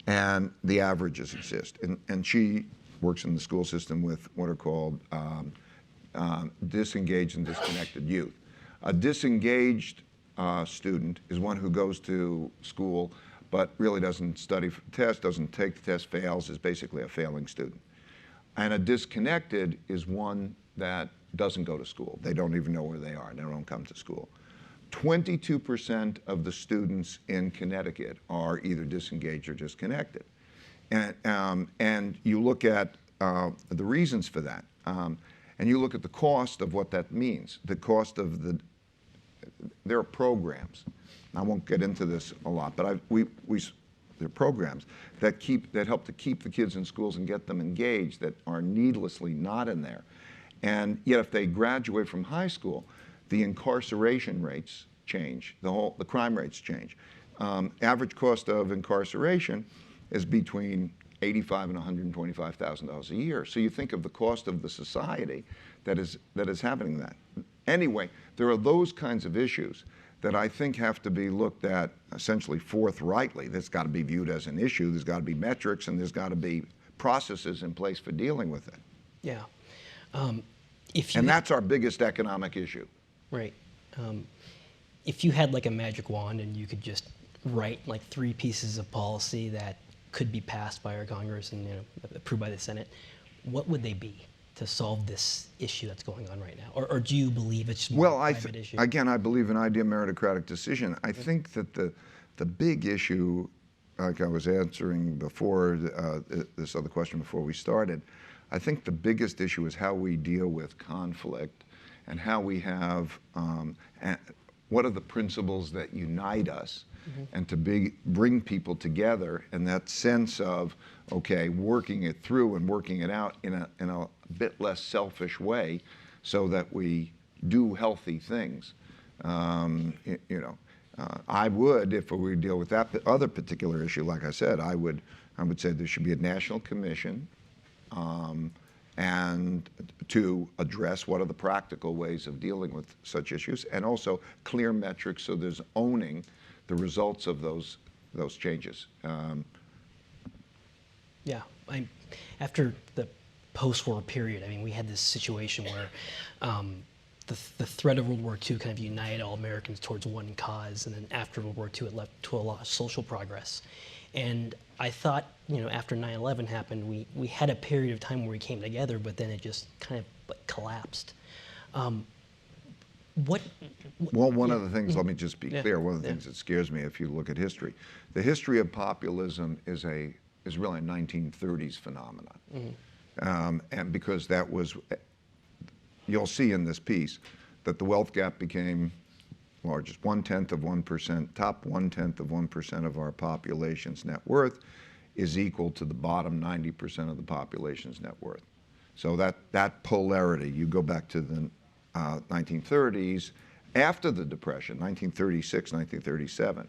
And the averages exist. And she works in the school system with what are called disengaged and disconnected youth. A disengaged student is one who goes to school but really doesn't study for the test, doesn't take the test, fails, is basically a failing student. And a disconnected is one that doesn't go to school. They don't even know where they are. They don't come to school. 22% of the students in Connecticut are either disengaged or disconnected. And you look at the reasons for that. And you look at the cost of what that means. The cost of there are programs. I won't get into this a lot, but there are programs that help to keep the kids in schools and get them engaged that are needlessly not in there. And yet if they graduate from high school, the incarceration rates change, the crime rates change. Average cost of incarceration is between $85,000 and $125,000 a year. So you think of the cost of the society that is happening that. Anyway, there are those kinds of issues that I think have to be looked at essentially forthrightly. That's got to be viewed as an issue. There's got to be metrics, and there's got to be processes in place for dealing with it. Yeah. And that's our biggest economic issue. Right. If you had like a magic wand and you could just write like 3 pieces of policy that could be passed by our Congress and approved by the Senate, what would they be to solve this issue that's going on right now? Or do you believe it's more a private issue? Again, I believe in idea meritocratic decision. I think that the big issue, like I was answering before this other question before we started, I think the biggest issue is how we deal with conflict and how we have, what are the principles that unite us, and to bring people together, and that sense of, okay, working it through and working it out in a bit less selfish way so that we do healthy things. I would, if we deal with that other particular issue, like I said, I would say there should be a national commission and to address what are the practical ways of dealing with such issues, and also clear metrics so there's owning the results of those changes. Yeah, after the post-war period, I mean, we had this situation where the threat of World War II kind of united all Americans towards one cause, and then after World War II, it led to a lot of social progress. And I thought, after 9/11 happened, we had a period of time where we came together, but then it just kind of collapsed. Well, one of the things, let me just be clear, one of the things that scares me if you look at history, the history of populism is really a 1930s phenomenon. And because that was, you'll see in this piece, that the wealth gap became largest, 1/10 of 1%, top 1/10 of 1% of our population's net worth is equal to the bottom 90% of the population's net worth. So that polarity, you go back to the 1930s, after the Depression, 1936, 1937,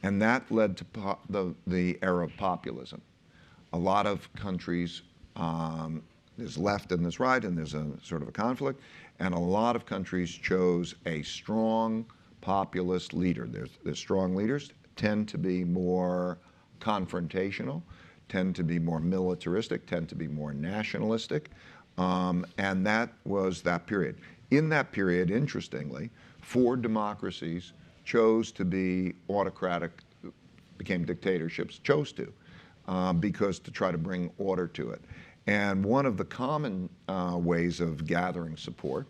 and that led to the era of populism. A lot of countries, there's left and there's right, and there's a sort of a conflict, and a lot of countries chose a strong populist leader. There's strong leaders tend to be more confrontational, tend to be more militaristic, tend to be more nationalistic, and that was that period. In that period, interestingly, 4 democracies chose to be autocratic, became dictatorships, chose to, because to try to bring order to it. And one of the common ways of gathering support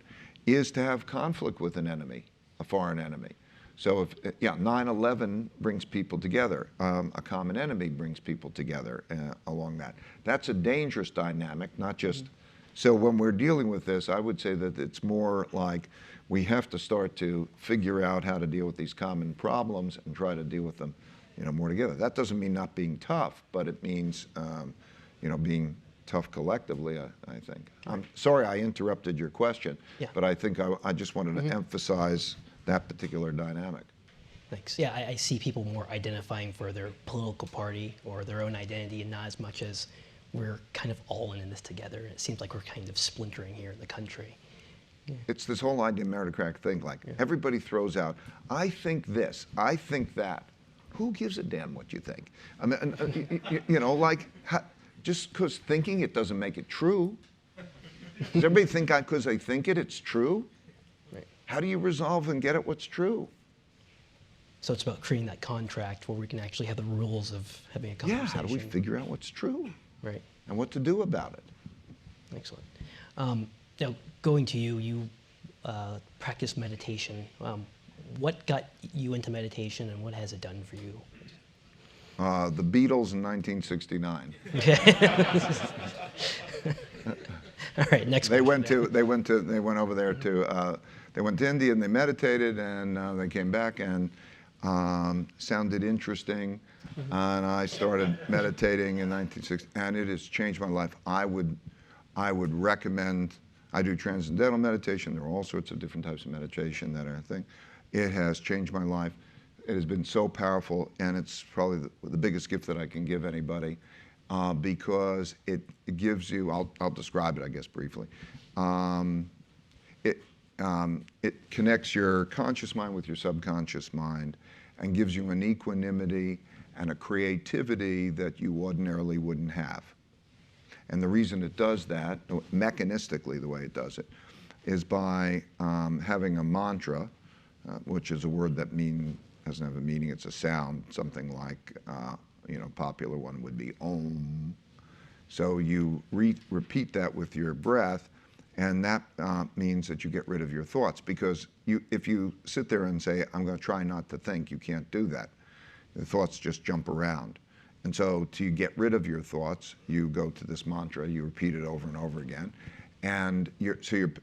is to have conflict with an enemy, a foreign enemy. So if, yeah, 9/11 brings people together. A common enemy brings people together along that. That's a dangerous dynamic, not just, so when we're dealing with this, I would say that it's more like we have to start to figure out how to deal with these common problems and try to deal with them, more together. That doesn't mean not being tough, but it means, being tough collectively, I think. I'm sorry I interrupted your question, but I think I just wanted to emphasize that particular dynamic. Thanks. Yeah, I see people more identifying for their political party or their own identity, and not as much as we're kind of all in this together. It seems like we're kind of splintering here in the country. It's this whole idea meritocratic thing, like everybody throws out, I think this, I think that. Who gives a damn what you think? I mean, just because thinking it doesn't make it true. Does everybody think because they think it's true? Right. How do you resolve and get at what's true? So it's about creating that contract where we can actually have the rules of having a conversation. Yeah, how do we figure out what's true? Right. And what to do about it? Excellent. Now, going to you, you practice meditation. What got you into meditation, and what has it done for you? The Beatles in 1969. All right, next. They went over there to they went to India and they meditated, and they came back and sounded interesting, and I started meditating in 1960, and it has changed my life. I would recommend. I do transcendental meditation. There are all sorts of different types of meditation that I think. It has changed my life. It has been so powerful, and it's probably the biggest gift that I can give anybody, because it gives you, I'll describe it, I guess, briefly. It connects your conscious mind with your subconscious mind and gives you an equanimity and a creativity that you ordinarily wouldn't have. And the reason it does that, mechanistically the way it does it, is by having a mantra, which is a word that doesn't have a meaning, it's a sound, something like, popular one would be Om. So you repeat that with your breath, and that means that you get rid of your thoughts, because if you sit there and say, I'm going to try not to think, you can't do that. The thoughts just jump around. And so to get rid of your thoughts, you go to this mantra, you repeat it over and over again. And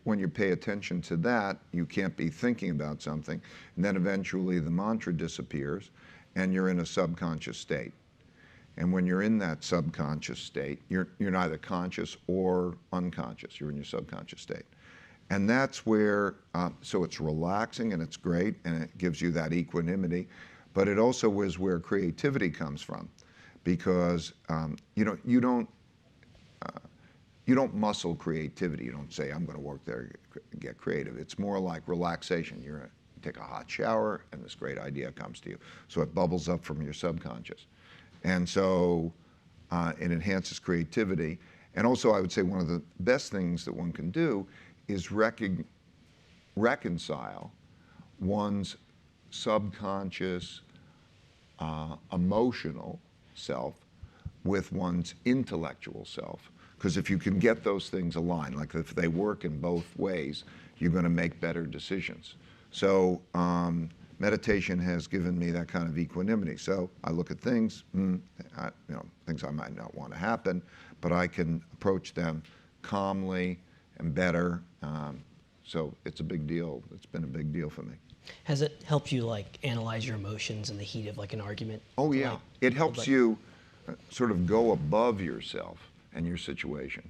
when you pay attention to that, you can't be thinking about something. And then eventually the mantra disappears, and you're in a subconscious state. And when you're in that subconscious state, you're neither conscious or unconscious. You're in your subconscious state. And that's where, so it's relaxing and it's great, and it gives you that equanimity. But it also is where creativity comes from, because you don't muscle creativity. You don't say, I'm going to work there, get creative. It's more like relaxation. You take a hot shower, and this great idea comes to you. So it bubbles up from your subconscious. And so it enhances creativity. And also, I would say one of the best things that one can do is reconcile one's subconscious, emotional self with one's intellectual self. Because if you can get those things aligned, like if they work in both ways, you're going to make better decisions. So meditation has given me that kind of equanimity. So I look at things, things I might not want to happen, but I can approach them calmly and better. So it's a big deal. It's been a big deal for me. Has it helped you analyze your emotions in the heat of an argument? Oh yeah, it helps you sort of go above yourself and your situation.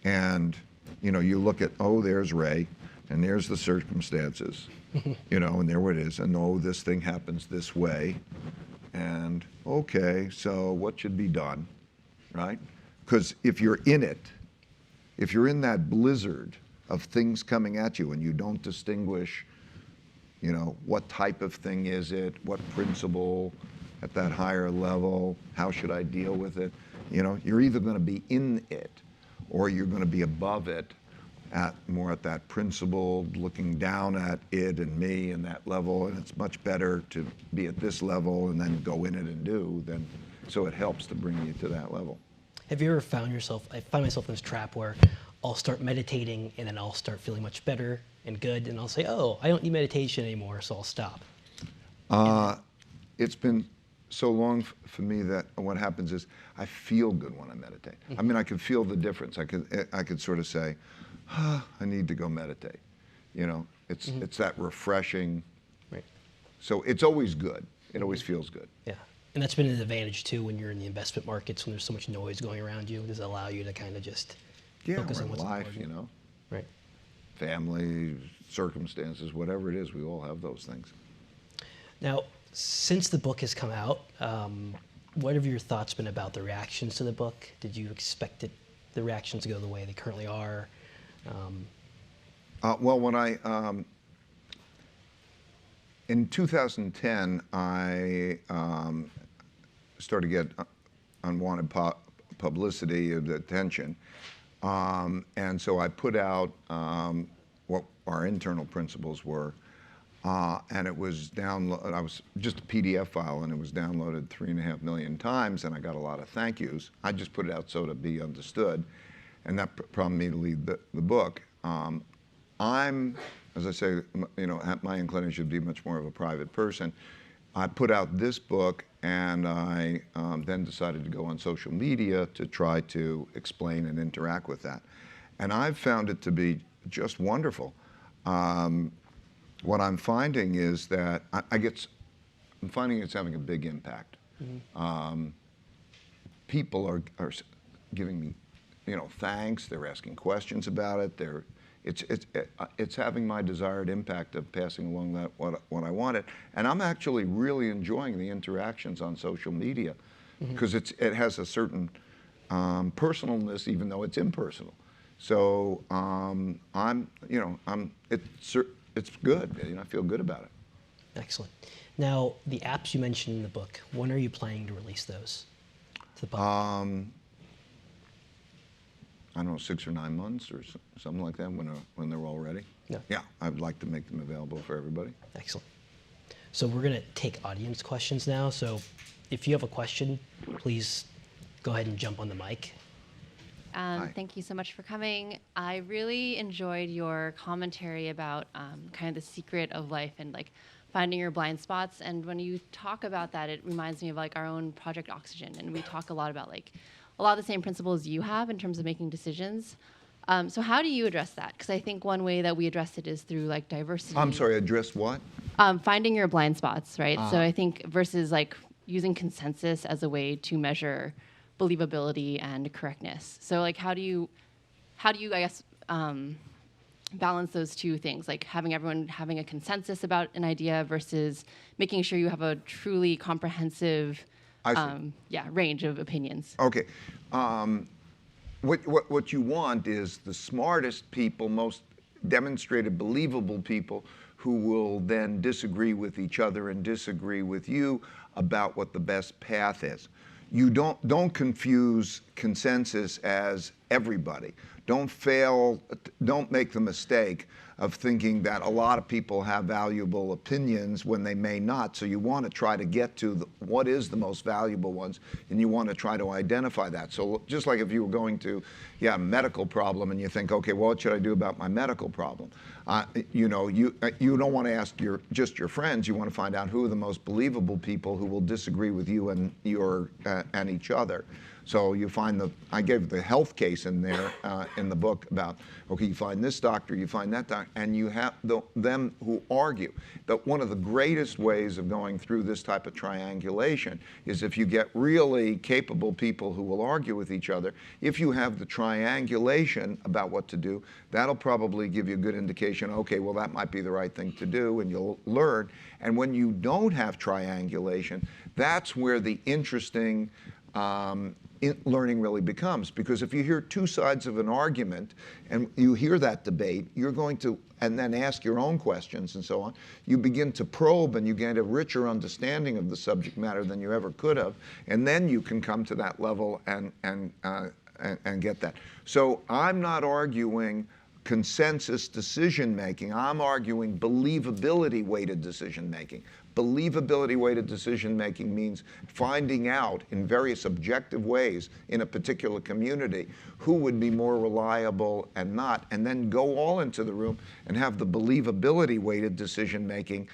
And you look at, there's Ray, and there's the circumstances, and there it is, and this thing happens this way, and okay, so what should be done, right? Because if you're in it, if you're in that blizzard of things coming at you and you don't distinguish, what type of thing is it, what principle at that higher level, how should I deal with it? You're either going to be in it or you're going to be above it, more at that principled, looking down at it and me and that level. And it's much better to be at this level and then go in it and do so it helps to bring you to that level. Have you ever found yourself, I find myself in this trap where I'll start meditating and then I'll start feeling much better and good, and I'll say, oh, I don't need meditation anymore, so I'll stop. It's been so long for me that what happens is I feel good when I meditate. I mean, I can feel the difference. I could sort of say, I need to go meditate. You know, it's that refreshing. Right. So it's always good. It always feels good. Yeah. And that's been an advantage too when you're in the investment markets, when there's so much noise going around you. Does it allow you to kind of just focus we're on what's in life, important? you know. Right. Family, circumstances, whatever it is, we all have those things. Now, since the book has come out, what have your thoughts been about the reactions to the book? Did you expect the reactions to go the way they currently are? Well, when in 2010, I started to get unwanted publicity and attention. And so I put out what our internal principles were, and it was I was just a PDF file, and it was downloaded 3.5 million times, and I got a lot of thank yous. I just put it out so to be understood, and that prompted me to lead the book. As I say, you know, my inclination to be much more of a private person. I put out this book, and I then decided to go on social media to try to explain and interact with that. And I've found it to be just wonderful. What I'm finding is that I'm finding it's having a big impact. People are giving me, you know, thanks. They're asking questions about it. It's having my desired impact of passing along that what I wanted, and I'm actually really enjoying the interactions on social media because it has a certain personalness, even though it's impersonal. So it's good. You know, I feel good about it. Excellent. Now, the apps you mentioned in the book, when are you planning to release those to the public? I don't know, 6 or 9 months or something like that when they're all ready. Yeah. Yeah, I'd like to make them available for everybody. Excellent. So we're going to take audience questions now. So if you have a question, please go ahead and jump on the mic. Thank you so much for coming. I really enjoyed your commentary about kind of the secret of life and like finding your blind spots. And when you talk about that, it reminds me of like our own Project Oxygen. And we talk a lot about like a lot of the same principles you have in terms of making decisions. So how do you address that? Because I think one way that we address it is through like diversity. I'm sorry, address what? Finding your blind spots, right? So I think versus like using consensus as a way to measure believability and correctness. So like how do you I guess balance those two things, like having everyone having a consensus about an idea versus making sure you have a truly comprehensive range of opinions. Okay. What you want is the smartest people, most demonstrated believable people who will then disagree with each other and disagree with you about what the best path is. You don't confuse consensus as everybody. Don't make the mistake of thinking that a lot of people have valuable opinions when they may not. So you want to try to get to what is the most valuable ones, and you want to try to identify that. So just like if you were going to, a medical problem, and you think, okay, well, what should I do about my medical problem? You don't want to ask just your friends. You want to find out who are the most believable people who will disagree with you and and each other. So you find I gave the health case in there in the book about, okay, you find this doctor, you find that doctor, and you have them who argue. But one of the greatest ways of going through this type of triangulation is if you get really capable people who will argue with each other. If you have the triangulation about what to do, that'll probably give you a good indication, okay, well, that might be the right thing to do, and you'll learn. And when you don't have triangulation, that's where the interesting learning really becomes, because if you hear two sides of an argument and you hear that debate, you're going to, and then ask your own questions and so on, you begin to probe and you get a richer understanding of the subject matter than you ever could have, and then you can come to that level and get that. So I'm not arguing consensus decision making. I'm arguing believability weighted decision making. Believability weighted decision making means finding out in various objective ways in a particular community who would be more reliable and not, and then go all into the room and have the believability weighted decision making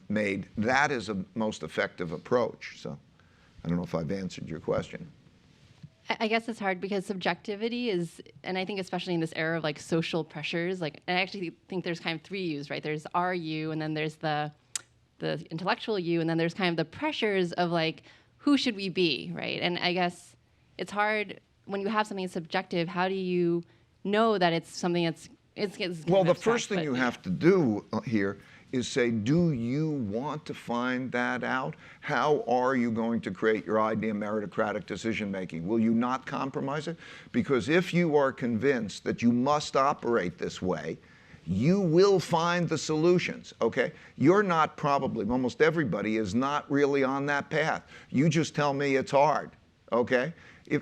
made. That is a most effective approach. So I don't know if I've answered your question. I guess it's hard because subjectivity is, and I think especially in this era of like social pressures, like I actually think there's kind of three U's, right? There's our you, and then there's the intellectual you, and then there's kind of the pressures of like, who should we be, right? And I guess it's hard when you have something subjective. How do you know that it's something that's it's kind well, of the abstract, first thing you have to do here is say, do you want to find that out? How are you going to create your idea meritocratic decision making? Will you not compromise it? Because if you are convinced that you must operate this way, you will find the solutions, okay? You're not probably, almost everybody is not really on that path. You just tell me it's hard, okay?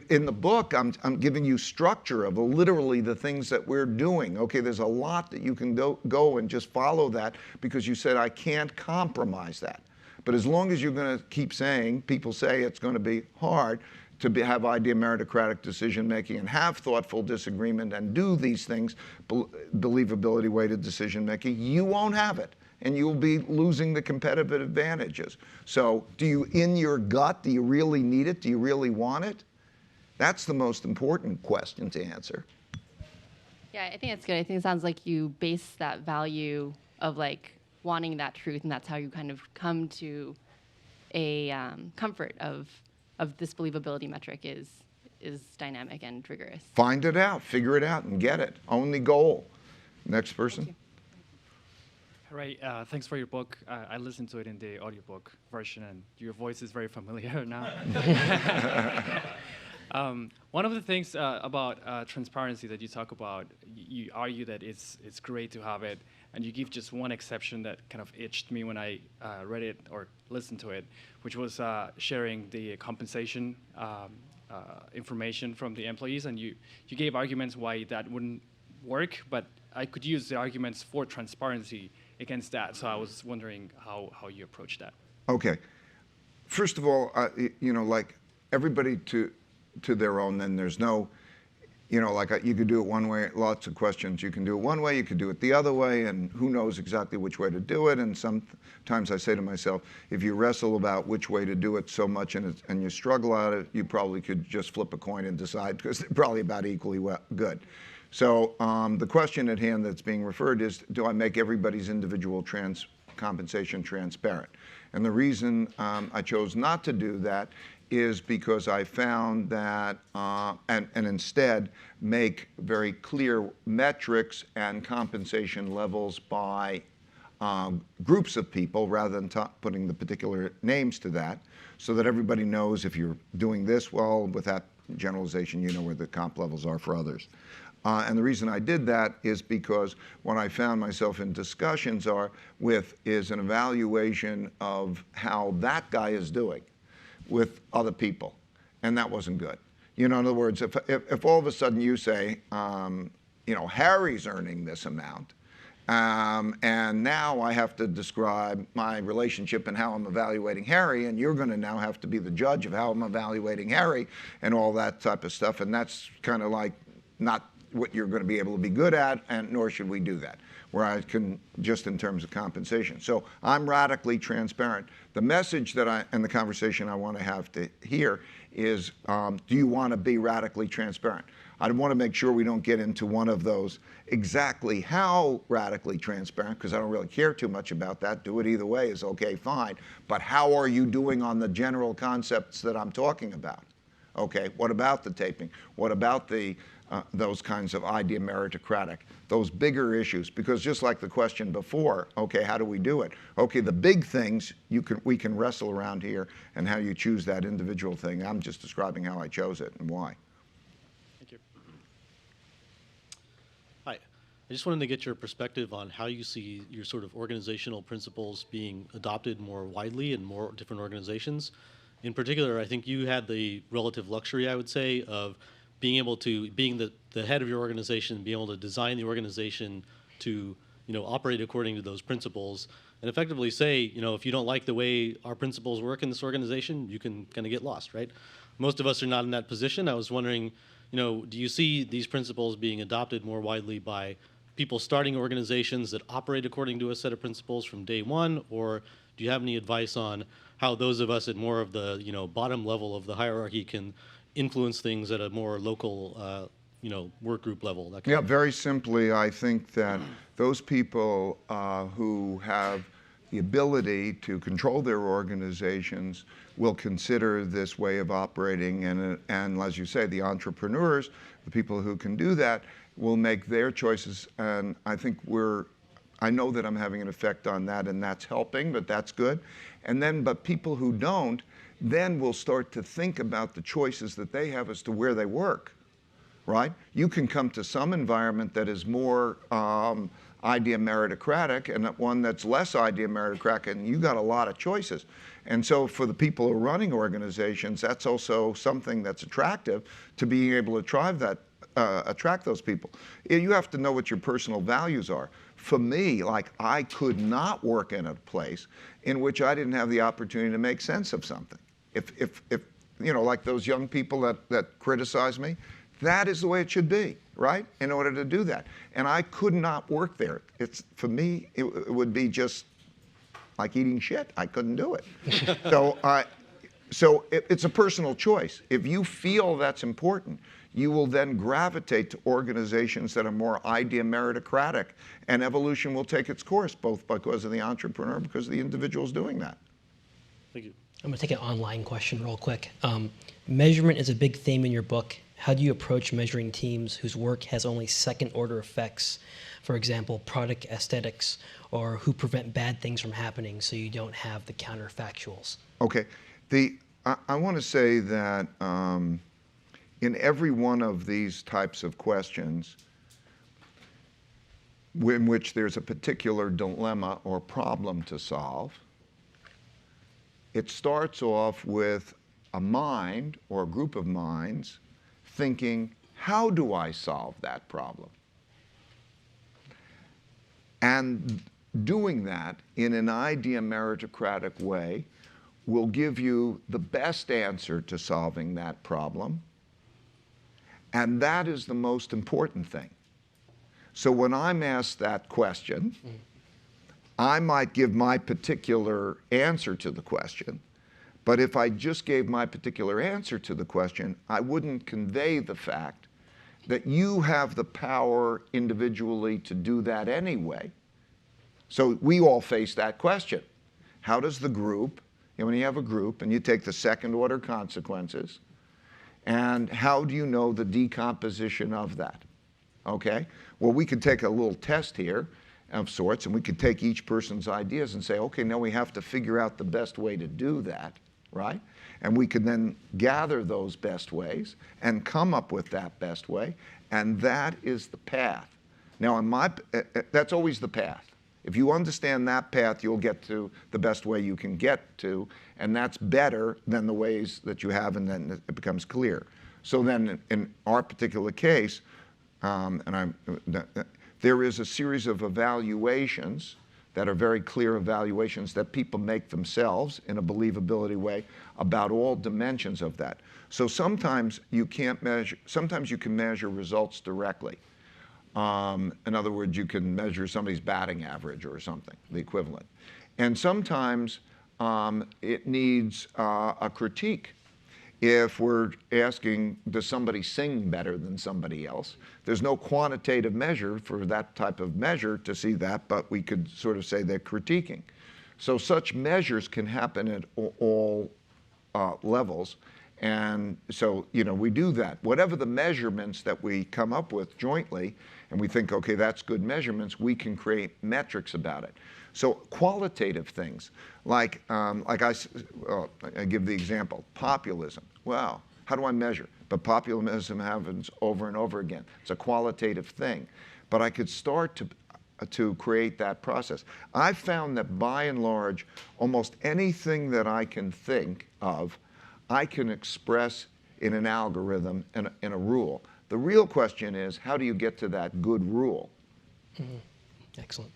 In the book, I'm giving you structure of literally the things that we're doing. Okay, there's a lot that you can go and just follow that because you said, I can't compromise that. But as long as you're going to keep saying, people say it's going to be hard to have idea meritocratic decision making and have thoughtful disagreement and do these things, believability weighted decision making, you won't have it. And you'll be losing the competitive advantages. So do you, in your gut, do you really need it? Do you really want it? That's the most important question to answer. Yeah, I think it's good. I think it sounds like you base that value of like wanting that truth, and that's how you kind of come to a comfort of this believability metric is dynamic and rigorous. Find it out, figure it out, and get it. Only goal. Next person. Right, thanks for your book. I listened to it in the audiobook version, and your voice is very familiar now. One of the things about transparency that you talk about, you argue that it's great to have it, and you give just one exception that kind of itched me when I read it or listened to it, which was sharing the compensation information from the employees, and you gave arguments why that wouldn't work, but I could use the arguments for transparency against that, so I was wondering how you approach that. Okay. First of all, you know, like everybody to their own, then there's no, you know, like you could do it one way, lots of questions. You can do it one way, you could do it the other way, and who knows exactly which way to do it. And sometimes I say to myself, if you wrestle about which way to do it so much and you struggle at it, you probably could just flip a coin and decide, because they're probably about equally good. So the question at hand that's being referred is, do I make everybody's individual compensation transparent? And the reason I chose not to do that is because I found that, and instead make very clear metrics and compensation levels by groups of people rather than putting the particular names to that, so that everybody knows if you're doing this well, with that generalization, you know where the comp levels are for others. And the reason I did that is because when I found myself in discussions is an evaluation of how that guy is doing with other people, and that wasn't good. You know, in other words, if all of a sudden you say, you know, Harry's earning this amount, and now I have to describe my relationship and how I'm evaluating Harry, and you're going to now have to be the judge of how I'm evaluating Harry and all that type of stuff, and that's kind of like not what you're going to be able to be good at, and nor should we do that, where I can, just in terms of compensation. So I'm radically transparent. The message that and the conversation I want to have to hear is, do you want to be radically transparent? I want to make sure we don't get into one of those exactly how radically transparent, because I don't really care too much about that. Do it either way is okay, fine. But how are you doing on the general concepts that I'm talking about? Okay, what about the taping? What about the those kinds of idea meritocratic, those bigger issues? Because just like the question before, okay, how do we do it? Okay, the big things we can wrestle around here, and how you choose that individual thing. I'm just describing how I chose it and why. Thank you. Hi. I just wanted to get your perspective on how you see your sort of organizational principles being adopted more widely in more different organizations. In particular, I think you had the relative luxury, I would say, of being the head of your organization, being able to design the organization to, operate according to those principles, and effectively say, if you don't like the way our principles work in this organization, you can kind of get lost, right? Most of us are not in that position. I was wondering, do you see these principles being adopted more widely by people starting organizations that operate according to a set of principles from day one, or do you have any advice on how those of us at more of the bottom level of the hierarchy can influence things at a more local work group level? That kind Yeah, of very simply, I think that those people who have the ability to control their organizations will consider this way of operating, and as you say, the entrepreneurs, the people who can do that, will make their choices. And I think I know that I'm having an effect on that, and that's helping, but that's good. But people who don't, then will start to think about the choices that they have as to where they work, right? You can come to some environment that is more idea meritocratic and one that's less idea meritocratic, and you got a lot of choices. And so for the people who are running organizations, that's also something that's attractive to being able to attract those people. You have to know what your personal values are. For me, I could not work in a place in which I didn't have the opportunity to make sense of something. If like those young people that criticize me, that is the way it should be, right? In order to do that. And I could not work there. For me, it would be just like eating shit. I couldn't do it. So it's a personal choice. If you feel that's important, you will then gravitate to organizations that are more idea meritocratic, and evolution will take its course, both because of the entrepreneur, because the individual's doing that. Thank you. I'm going to take an online question real quick. Measurement is a big theme in your book. How do you approach measuring teams whose work has only second-order effects, for example, product aesthetics, or who prevent bad things from happening so you don't have the counterfactuals? Okay. I want to say that in every one of these types of questions in which there's a particular dilemma or problem to solve, it starts off with a mind or a group of minds thinking, how do I solve that problem? And doing that in an idea meritocratic way will give you the best answer to solving that problem. And that is the most important thing. So when I'm asked that question, I might give my particular answer to the question, but if I just gave my particular answer to the question, I wouldn't convey the fact that you have the power individually to do that anyway. So we all face that question. How does the group, when you have a group and you take the second order consequences, and how do you know the decomposition of that? Okay? Well, we could take a little test here of sorts, and we could take each person's ideas and say, okay, now we have to figure out the best way to do that, right? And we could then gather those best ways and come up with that best way, and that is the path. Now, that's always the path. If you understand that path, you'll get to the best way you can get to, and that's better than the ways that you have, and then it becomes clear. So then in our particular case, there is a series of evaluations that are very clear evaluations that people make themselves in a believability way about all dimensions of that. So sometimes you can't measure, sometimes you can measure results directly. In other words, you can measure somebody's batting average or something, the equivalent. And sometimes it needs a critique. If we're asking, does somebody sing better than somebody else? There's no quantitative measure for that type of measure to see that, but we could sort of say they're critiquing. So such measures can happen at all levels. And so, we do that. Whatever the measurements that we come up with jointly, and we think, okay, that's good measurements, we can create metrics about it. So qualitative things, like I give the example, populism. Well, how do I measure? But populism happens over and over again. It's a qualitative thing. But I could start to create that process. I've found that by and large, almost anything that I can think of, I can express in an algorithm and in a rule. The real question is, how do you get to that good rule? Excellent.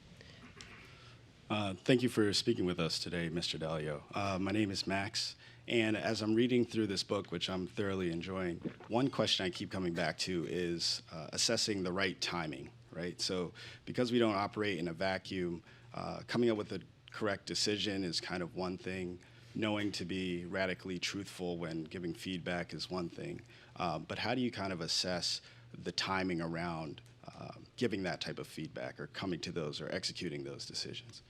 Thank you for speaking with us today, Mr. Dalio. My name is Max, and as I'm reading through this book, which I'm thoroughly enjoying, one question I keep coming back to is assessing the right timing, right? So because we don't operate in a vacuum, coming up with the correct decision is kind of one thing. Knowing to be radically truthful when giving feedback is one thing. But how do you kind of assess the timing around giving that type of feedback or coming to those or executing those decisions?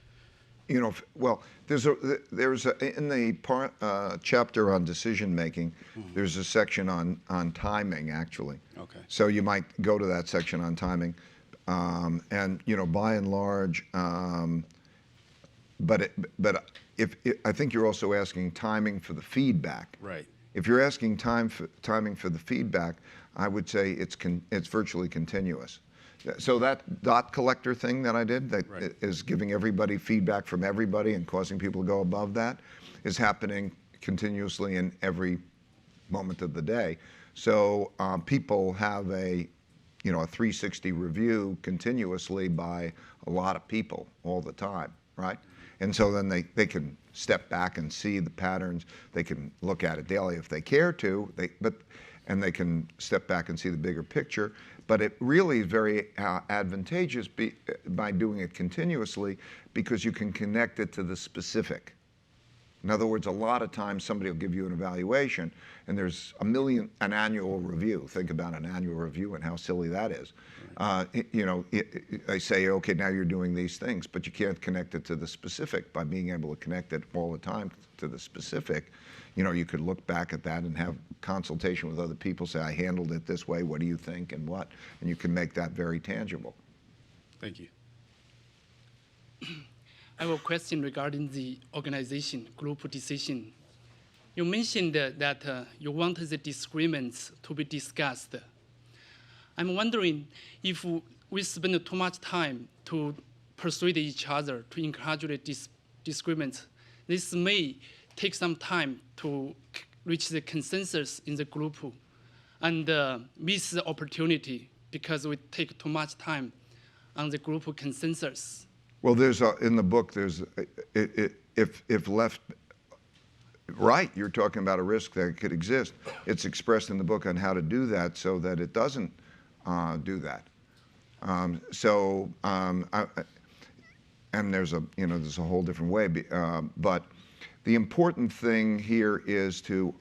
You know, well, there's in the chapter on decision making, there's a section on timing actually. Okay. So you might go to that section on timing, and you know, by and large, but I think you're also asking timing for the feedback. Right. If you're asking timing for the feedback, I would say it's virtually continuous. So that dot collector thing that I did, that Right. is giving everybody feedback from everybody and causing people to go above that, is happening continuously in every moment of the day. So people have a 360 review continuously by a lot of people all the time, right? And so then they can step back and see the patterns. They can look at it daily if they care to, and they can step back and see the bigger picture. But it really is very advantageous by doing it continuously, because you can connect it to the specific. In other words, a lot of times somebody will give you an evaluation, and there's an annual review. Think about an annual review and how silly that is. They say, okay, now you're doing these things, but you can't connect it to the specific. By being able to connect it all the time to the specific, you could look back at that and have consultation with other people, say, I handled it this way, what do you think, and what? And you can make that very tangible. Thank you. I have a question regarding the organization, group decision. You mentioned that you want the disagreements to be discussed. I'm wondering if we spend too much time to persuade each other to encourage the disagreements, this may take some time to reach the consensus in the group and miss the opportunity because we take too much time on the group consensus. Well, in the book, if left right, you're talking about a risk that could exist. It's expressed in the book on how to do that so that it doesn't do that. And there's a whole different way. But the important thing here is to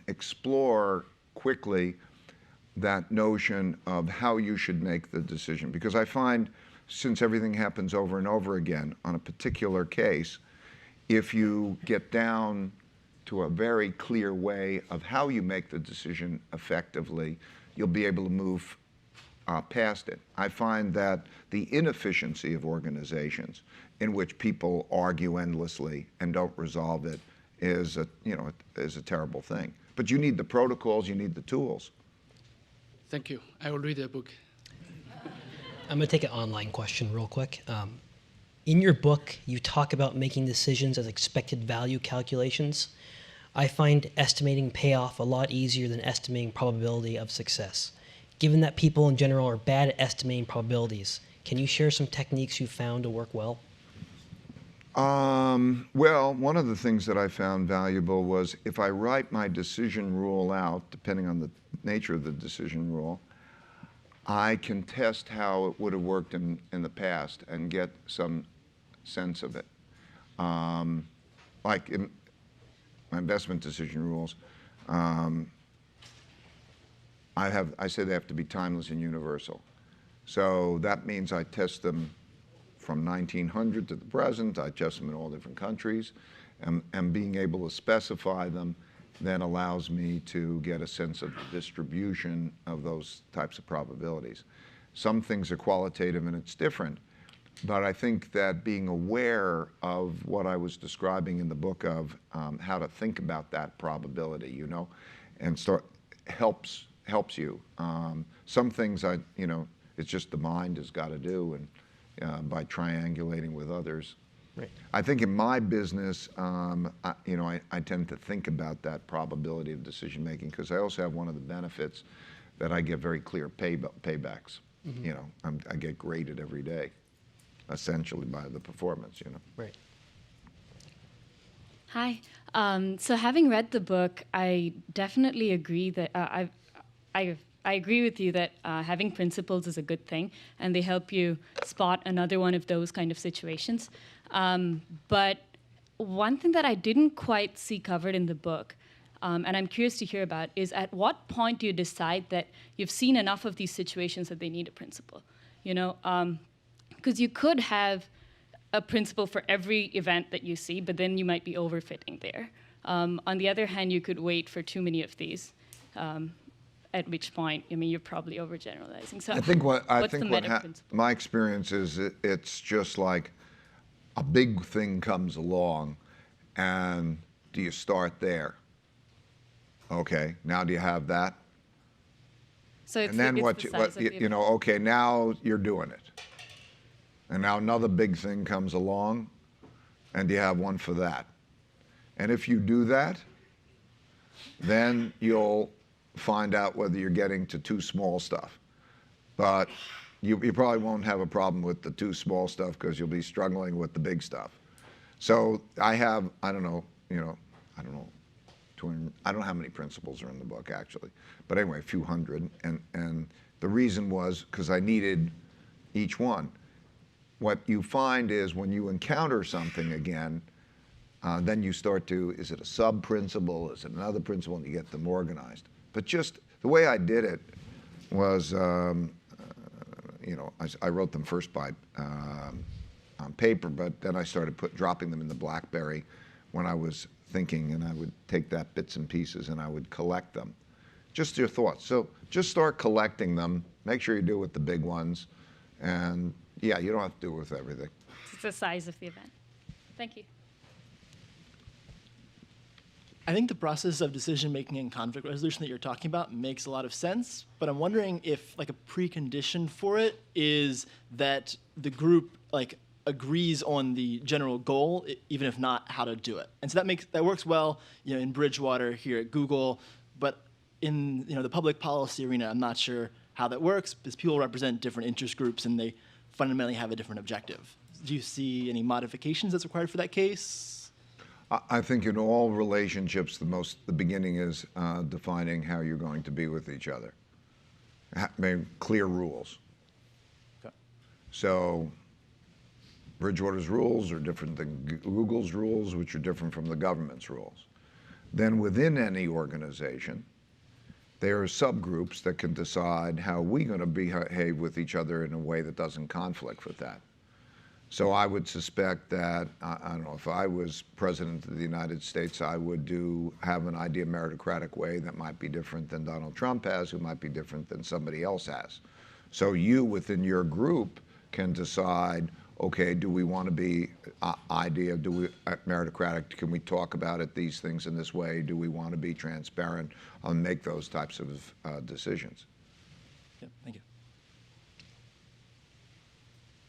explore quickly that notion of how you should make the decision, because I find, since everything happens over and over again on a particular case, if you get down to a very clear way of how you make the decision effectively, you'll be able to move past it. I find that the inefficiency of organizations in which people argue endlessly and don't resolve it is a terrible thing. But you need the protocols, you need the tools. Thank you. I will read the book. I'm going to take an online question real quick. In your book, you talk about making decisions as expected value calculations. I find estimating payoff a lot easier than estimating probability of success. Given that people in general are bad at estimating probabilities, can you share some techniques you found to work well? Well, one of the things that I found valuable was if I write my decision rule out, depending on the nature of the decision rule, I can test how it would have worked in the past and get some sense of it. Like in my investment decision rules, I say they have to be timeless and universal. So that means I test them from 1900 to the present. I test them in all different countries, and being able to specify them then allows me to get a sense of the distribution of those types of probabilities. Some things are qualitative and it's different, but I think that being aware of what I was describing in the book of how to think about that probability, and helps you. Some things it's just the mind has got to do, and by triangulating with others, Right. I think in my business, I tend to think about that probability of decision making because I also have one of the benefits that I get very clear paybacks. I get graded every day, essentially by the performance. Right. Hi. So having read the book, I definitely agree that I agree with you that having principles is a good thing, and they help you spot another one of those kind of situations. But one thing that I didn't quite see covered in the book, and I'm curious to hear about, is at what point do you decide that you've seen enough of these situations that they need a principle? Because you could have a principle for every event that you see, but then you might be overfitting there. On the other hand, you could wait for too many of these, at which point, you're probably overgeneralizing. So I think principle? my experience is it's just like a big thing comes along, and do you start there? Okay, now do you have that? So it's And then okay, now you're doing it. And now another big thing comes along, and do you have one for that? And if you do that, then you'll find out whether you're getting to too small stuff. But you probably won't have a problem with the too small stuff because you'll be struggling with the big stuff. So I have, I don't know how many principles are in the book actually, but anyway, a few hundred. And the reason was because I needed each one. What you find is when you encounter something again, then you start to, is it a sub-principle, is it another principle, and you get them organized. But just the way I did it was, I wrote them first on paper, but then I started dropping them in the BlackBerry when I was thinking, and I would take that bits and pieces and I would collect them. Just your thoughts. So just start collecting them. Make sure you do it with the big ones. And yeah, you don't have to do it with everything. It's the size of the event. Thank you. I think the process of decision-making and conflict resolution that you're talking about makes a lot of sense, but I'm wondering if like a precondition for it is that the group agrees on the general goal, even if not how to do it. And so that works well, in Bridgewater here at Google, but in the public policy arena, I'm not sure how that works because people represent different interest groups and they fundamentally have a different objective. Do you see any modifications that's required for that case? I think in all relationships, the beginning is defining how you're going to be with each other. Clear rules. Okay. So Bridgewater's rules are different than Google's rules, which are different from the government's rules. Then within any organization, there are subgroups that can decide how we're going to behave with each other in a way that doesn't conflict with that. So I would suspect that, I don't know, if I was president of the United States, I would have an idea meritocratic way that might be different than Donald Trump has, who might be different than somebody else has. So you, within your group, can decide, okay, do we want to be meritocratic? Can we talk about it, these things in this way? Do we want to be transparent? I'll make those types of decisions. Yeah, thank you.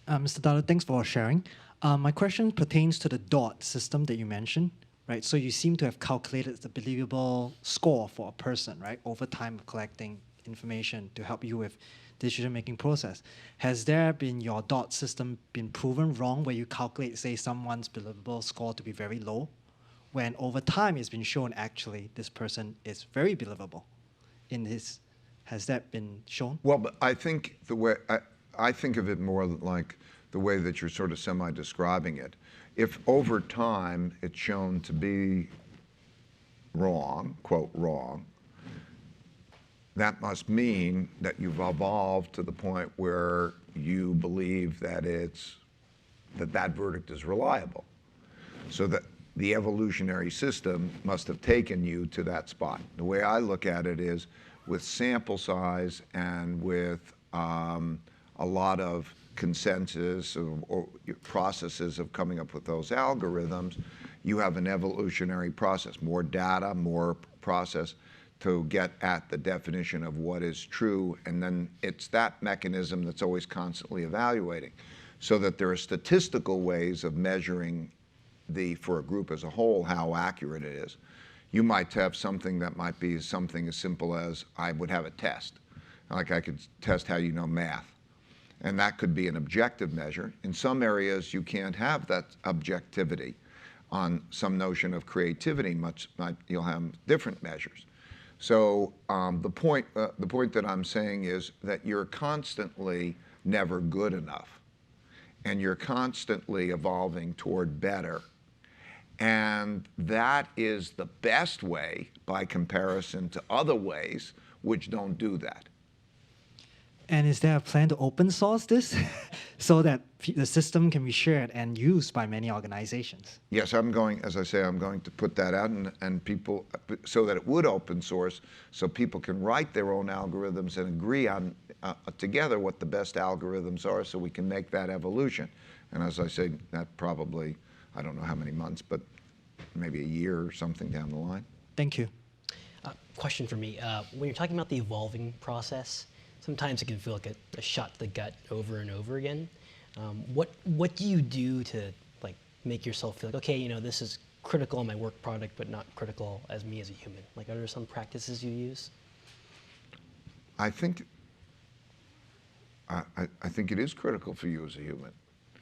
Mr. Dalio, thanks for sharing. My question pertains to the DOT system that you mentioned, right? So you seem to have calculated the believable score for a person, right, over time of collecting information to help you with decision-making process. Has there been your DOT system been proven wrong where you calculate, say, someone's believable score to be very low, when over time it's been shown actually this person is very believable in his, has that been shown? Well, but I think the way, I think of it more like the way that you're sort of semi-describing it. If over time it's shown to be wrong, quote, wrong, that must mean that you've evolved to the point where you believe that that verdict is reliable. So that the evolutionary system must have taken you to that spot. The way I look at it is with sample size and with a lot of consensus or processes of coming up with those algorithms, you have an evolutionary process, more data, more process to get at the definition of what is true, and then it's that mechanism that's always constantly evaluating, so that there are statistical ways of measuring for a group as a whole, how accurate it is. You might have something that might be something as simple as I would have a test. Like I could test how you know math. And that could be an objective measure. In some areas, you can't have that objectivity on some notion of creativity. You'll have different measures. So the point that I'm saying is that you're constantly never good enough. And you're constantly evolving toward better. And that is the best way by comparison to other ways which don't do that. And is there a plan to open source this so that the system can be shared and used by many organizations? Yes, I'm going to put that out and people, so that it would open source, so people can write their own algorithms and agree on together what the best algorithms are, so we can make that evolution. And as I say, that probably, I don't know how many months, but maybe a year or something down the line. Thank you. Question for me. When you're talking about the evolving process, sometimes it can feel like a shot to the gut over and over again. What do you do to make yourself feel like, okay, you know, this is critical in my work product, but not critical as me as a human? Like, are there some practices you use? I think it is critical for you as a human.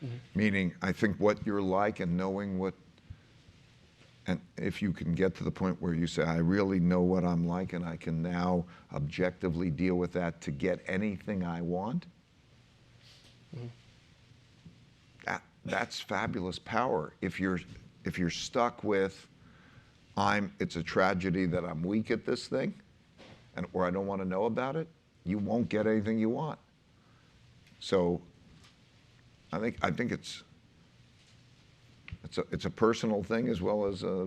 Mm-hmm. Meaning, I think what you're like and knowing what, and if you can get to the point where you say, I really know what I'm like and I can now objectively deal with that to get anything I want, mm-hmm. That's fabulous power. If you're stuck with, it's a tragedy that I'm weak at this thing, or I don't want to know about it, you won't get anything you want. So I think it's a personal thing as well as a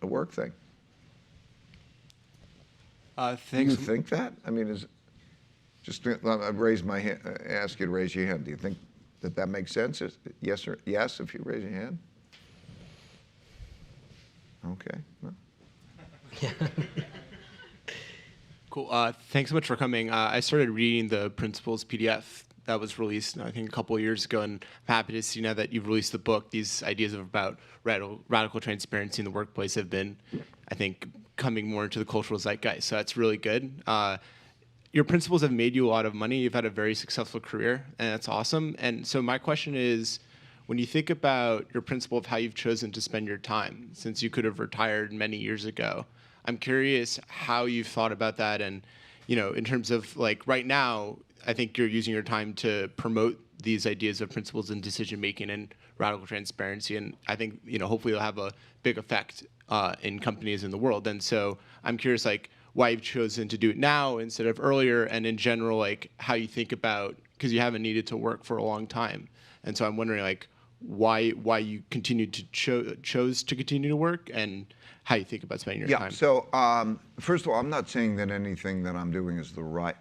work thing. Thanks. Do you think that? I mean, I've raised my hand, ask you to raise your hand. Do you think that makes sense? Yes or yes if you raise your hand? Okay. No. Yeah. Cool. Thanks so much for coming. I started reading the Principles PDF that was released, I think, a couple of years ago, and I'm happy to see now that you've released the book, these ideas about radical transparency in the workplace have been, I think, coming more into the cultural zeitgeist. So that's really good. Your principles have made you a lot of money. You've had a very successful career, and that's awesome. And so my question is, when you think about your principle of how you've chosen to spend your time, since you could have retired many years ago, I'm curious how you've thought about that. And, you know, in terms of right now, I think you're using your time to promote these ideas of principles in decision-making and radical transparency. And I think, hopefully it'll have a big effect in companies in the world. And so I'm curious, why you've chosen to do it now instead of earlier, and in general, how you think about, because you haven't needed to work for a long time. And so I'm wondering, why you continued to chose to continue to work, and how you think about spending your time. So first of all, I'm not saying that anything that I'm doing is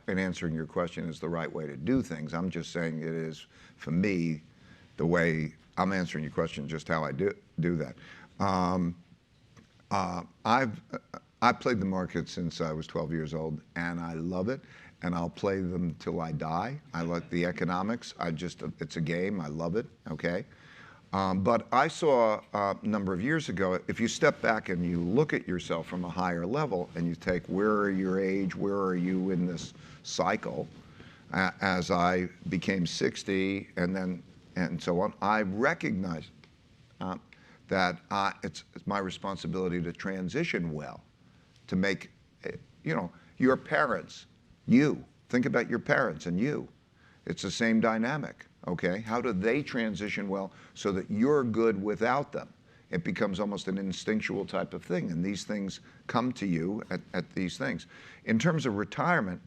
in answering your question, is the right way to do things. I'm just saying it is, for me, the way I'm answering your question, just how I do that. I've played the market since I was 12 years old, and I love it, and I'll play them till I die. I like the economics. It's a game. I love it, okay? But I saw a number of years ago, if you step back and you look at yourself from a higher level and you take where are your age, where are you in this cycle, as I became 60 and so on, I recognized that it's my responsibility to transition well, to make, your parents, think about your parents and you. It's the same dynamic. Okay, how do they transition well so that you're good without them? It becomes almost an instinctual type of thing, and these things come to you at these things. In terms of retirement,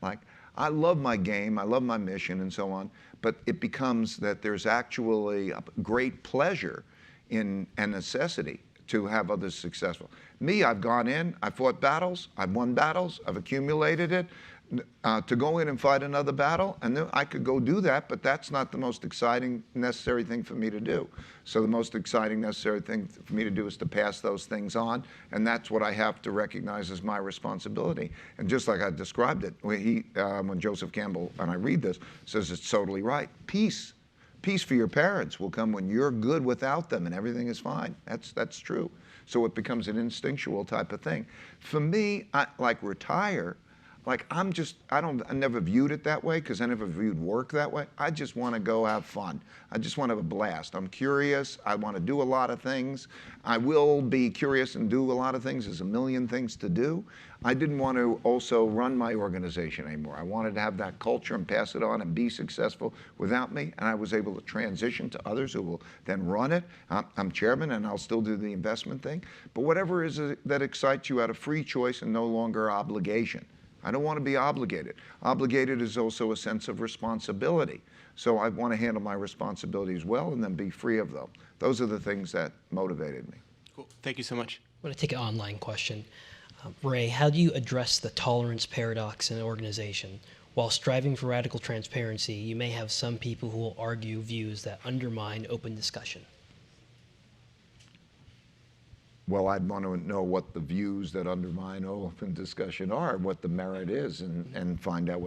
I love my game, I love my mission and so on, but it becomes that there's actually a great pleasure in a necessity to have others successful. Me, I've gone in, I fought battles, I've won battles, I've accumulated it. to go in and fight another battle, and then I could go do that, but that's not the most exciting, necessary thing for me to do. So the most exciting, necessary thing for me to do is to pass those things on, and that's what I have to recognize as my responsibility. And just like I described it, when Joseph Campbell, and I read this, says it's totally right. Peace for your parents will come when you're good without them and everything is fine. That's true. So it becomes an instinctual type of thing. For me, like retire, like I never viewed it that way because I never viewed work that way. I just want to go have fun. I just want to have a blast. I'm curious. I want to do a lot of things. I will be curious and do a lot of things. There's a million things to do. I didn't want to also run my organization anymore. I wanted to have that culture and pass it on and be successful without me. And I was able to transition to others who will then run it. I'm chairman and I'll still do the investment thing. But whatever it is that excites you out of free choice and no longer obligation. I don't want to be obligated. Obligated is also a sense of responsibility. So I want to handle my responsibilities well and then be free of them. Those are the things that motivated me. Cool. Thank you so much. I'm going to take an online question. Ray, how do you address the tolerance paradox in an organization? While striving for radical transparency, you may have some people who will argue views that undermine open discussion. Well, I'd want to know what the views that undermine open discussion are, what the merit is, and find out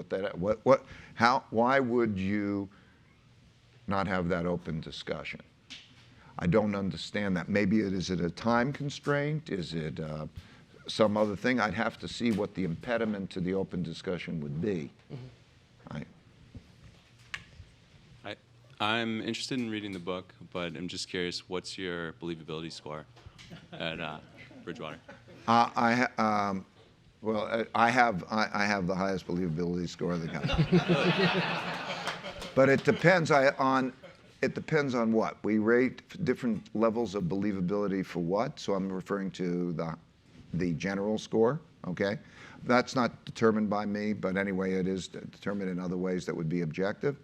why would you not have that open discussion? I don't understand that. Maybe is it a time constraint? Is it some other thing? I'd have to see what the impediment to the open discussion would be. Mm-hmm. I'm interested in reading the book, but I'm just curious, what's your believability score at Bridgewater? I have the highest believability score of the company. But it depends on what. We rate different levels of believability for what. So I'm referring to the general score. Okay, that's not determined by me, but anyway, it is determined in other ways that would be objective.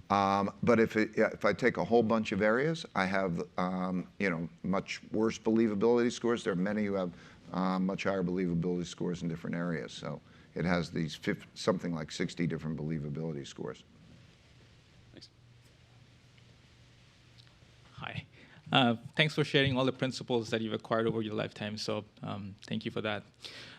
But if I take a whole bunch of areas, I have much worse believability scores. There are many who have much higher believability scores in different areas. So it has these something like 60 different believability scores. Thanks. Hi. Thanks for sharing all the principles that you've acquired over your lifetime. So thank you for that.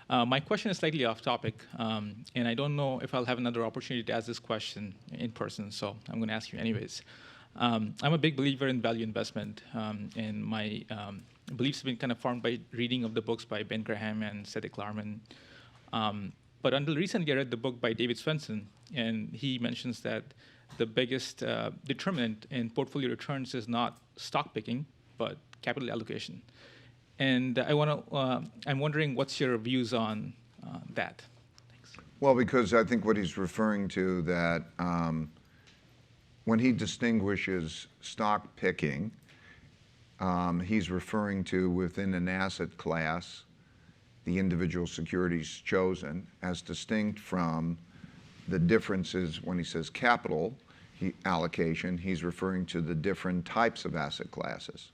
My question is slightly off topic, and I don't know if I'll have another opportunity to ask this question in person, so I'm going to ask you anyways. I'm a big believer in value investment, and my beliefs have been kind of formed by reading of the books by Ben Graham and Sadiq Klarman. But until recently, I read the book by David Swenson, and he mentions that the biggest determinant in portfolio returns is not stock picking, but capital allocation. And I'm wondering what's your views on that? Thanks. Well, because I think what he's referring to that when he distinguishes stock picking, he's referring to within an asset class, the individual securities chosen as distinct from the differences when he says capital allocation, he's referring to the different types of asset classes.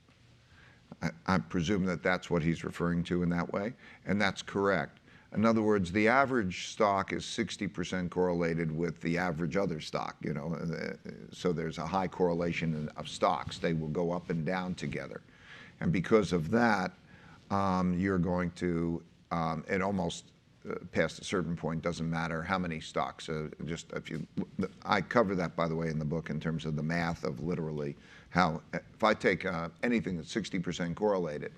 I presume that that's what he's referring to in that way, and that's correct. In other words, the average stock is 60% correlated with the average other stock, so there's a high correlation of stocks. They will go up and down together. And because of that, you're going to, it almost past a certain point, doesn't matter how many stocks. I cover that, by the way, in the book in terms of the math of literally how, if I take anything that's 60% correlated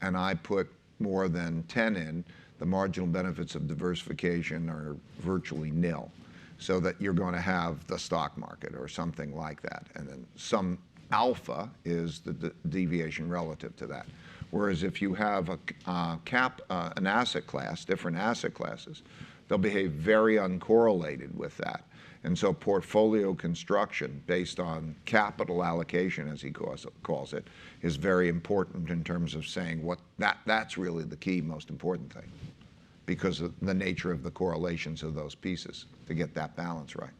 and I put more than 10 in, the marginal benefits of diversification are virtually nil. So that you're going to have the stock market or something like that. And then some alpha is the deviation relative to that. Whereas if you have an asset class, different asset classes, they'll behave very uncorrelated with that. And so portfolio construction based on capital allocation, as he calls it, is very important in terms of saying that's really the key, most important thing, because of the nature of the correlations of those pieces to get that balance right.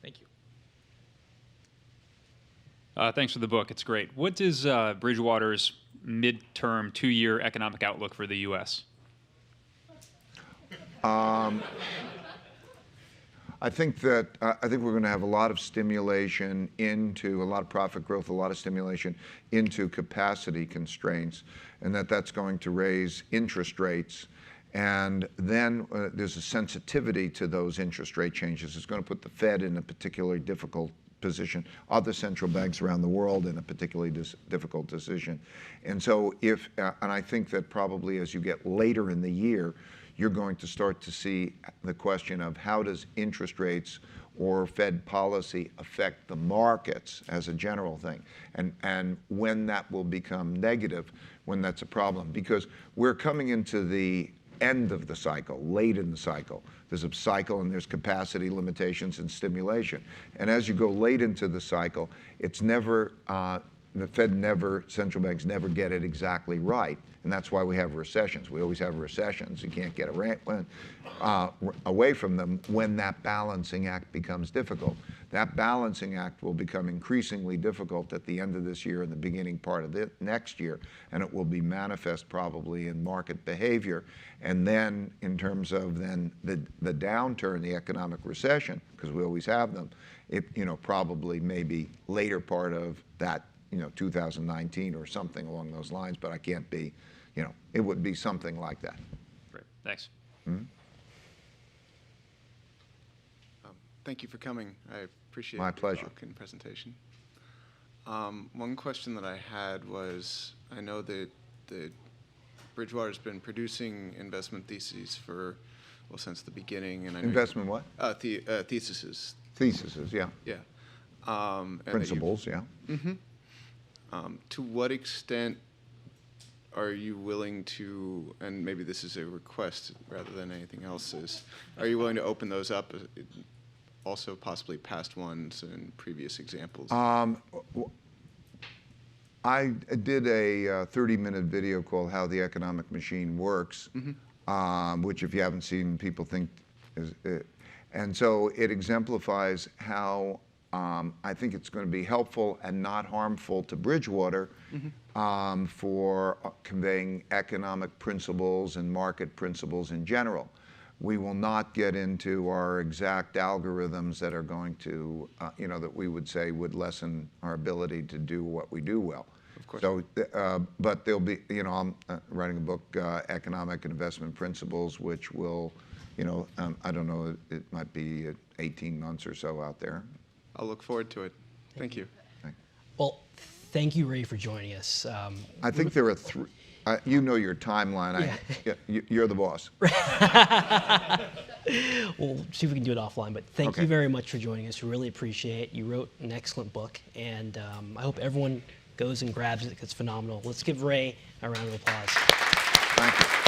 Thank you. Thanks for the book. It's great. What is Bridgewater's midterm 2-year economic outlook for the U.S.? I think that I think we're going to have a lot of stimulation into a lot of profit growth, a lot of stimulation into capacity constraints, and that's going to raise interest rates. And then there's a sensitivity to those interest rate changes. It's going to put the Fed in a particularly difficult position, other central banks around the world in a particularly difficult decision. And so and I think that probably as you get later in the year, you're going to start to see the question of how does interest rates or Fed policy affect the markets as a general thing, and when that will become negative, when that's a problem. Because we're coming into the end of the cycle, late in the cycle. There's a cycle and there's capacity limitations and stimulation. And as you go late into the cycle, it's never, the Fed never, central banks never get it exactly right. And that's why we have recessions. We always have recessions. You can't get away from them when that balancing act becomes difficult. That balancing act will become increasingly difficult at the end of this year and the beginning part of the next year, and it will be manifest probably in market behavior. And then in terms of then the downturn, the economic recession, because we always have them, it probably maybe later part of that 2019 or something along those lines, but I can't be, it would be something like that. Great, thanks. Mm-hmm. Thank you for coming. I appreciate My your pleasure. talk and presentation. One question that I had was, I know that Bridgewater's been producing investment theses since the beginning, and I know Investment what? Theses. Theses, yeah. Yeah. And Principles, yeah. Mm-hmm. To what extent are you willing to, and maybe this is a request rather than anything else, are you willing to open those up, also possibly past ones and previous examples? I did a 30-minute video called How the Economic Machine Works, which if you haven't seen, people think is it. And so it exemplifies how I think it's going to be helpful and not harmful to Bridgewater for conveying economic principles and market principles in general. We will not get into our exact algorithms that are going to, that we would say would lessen our ability to do what we do well. Of course. So, but there'll be, I'm writing a book, Economic and Investment Principles, which will, I don't know, it might be 18 months or so out there. I'll look forward to it. Thank you. Well, thank you, Ray, for joining us. I think there are three. You know your timeline. You're the boss. We'll see if we can do it offline. But thank Okay. you very much for joining us. We really appreciate it. You wrote an excellent book, and I hope everyone goes and grabs it. It's phenomenal. Let's give Ray a round of applause. Thank you.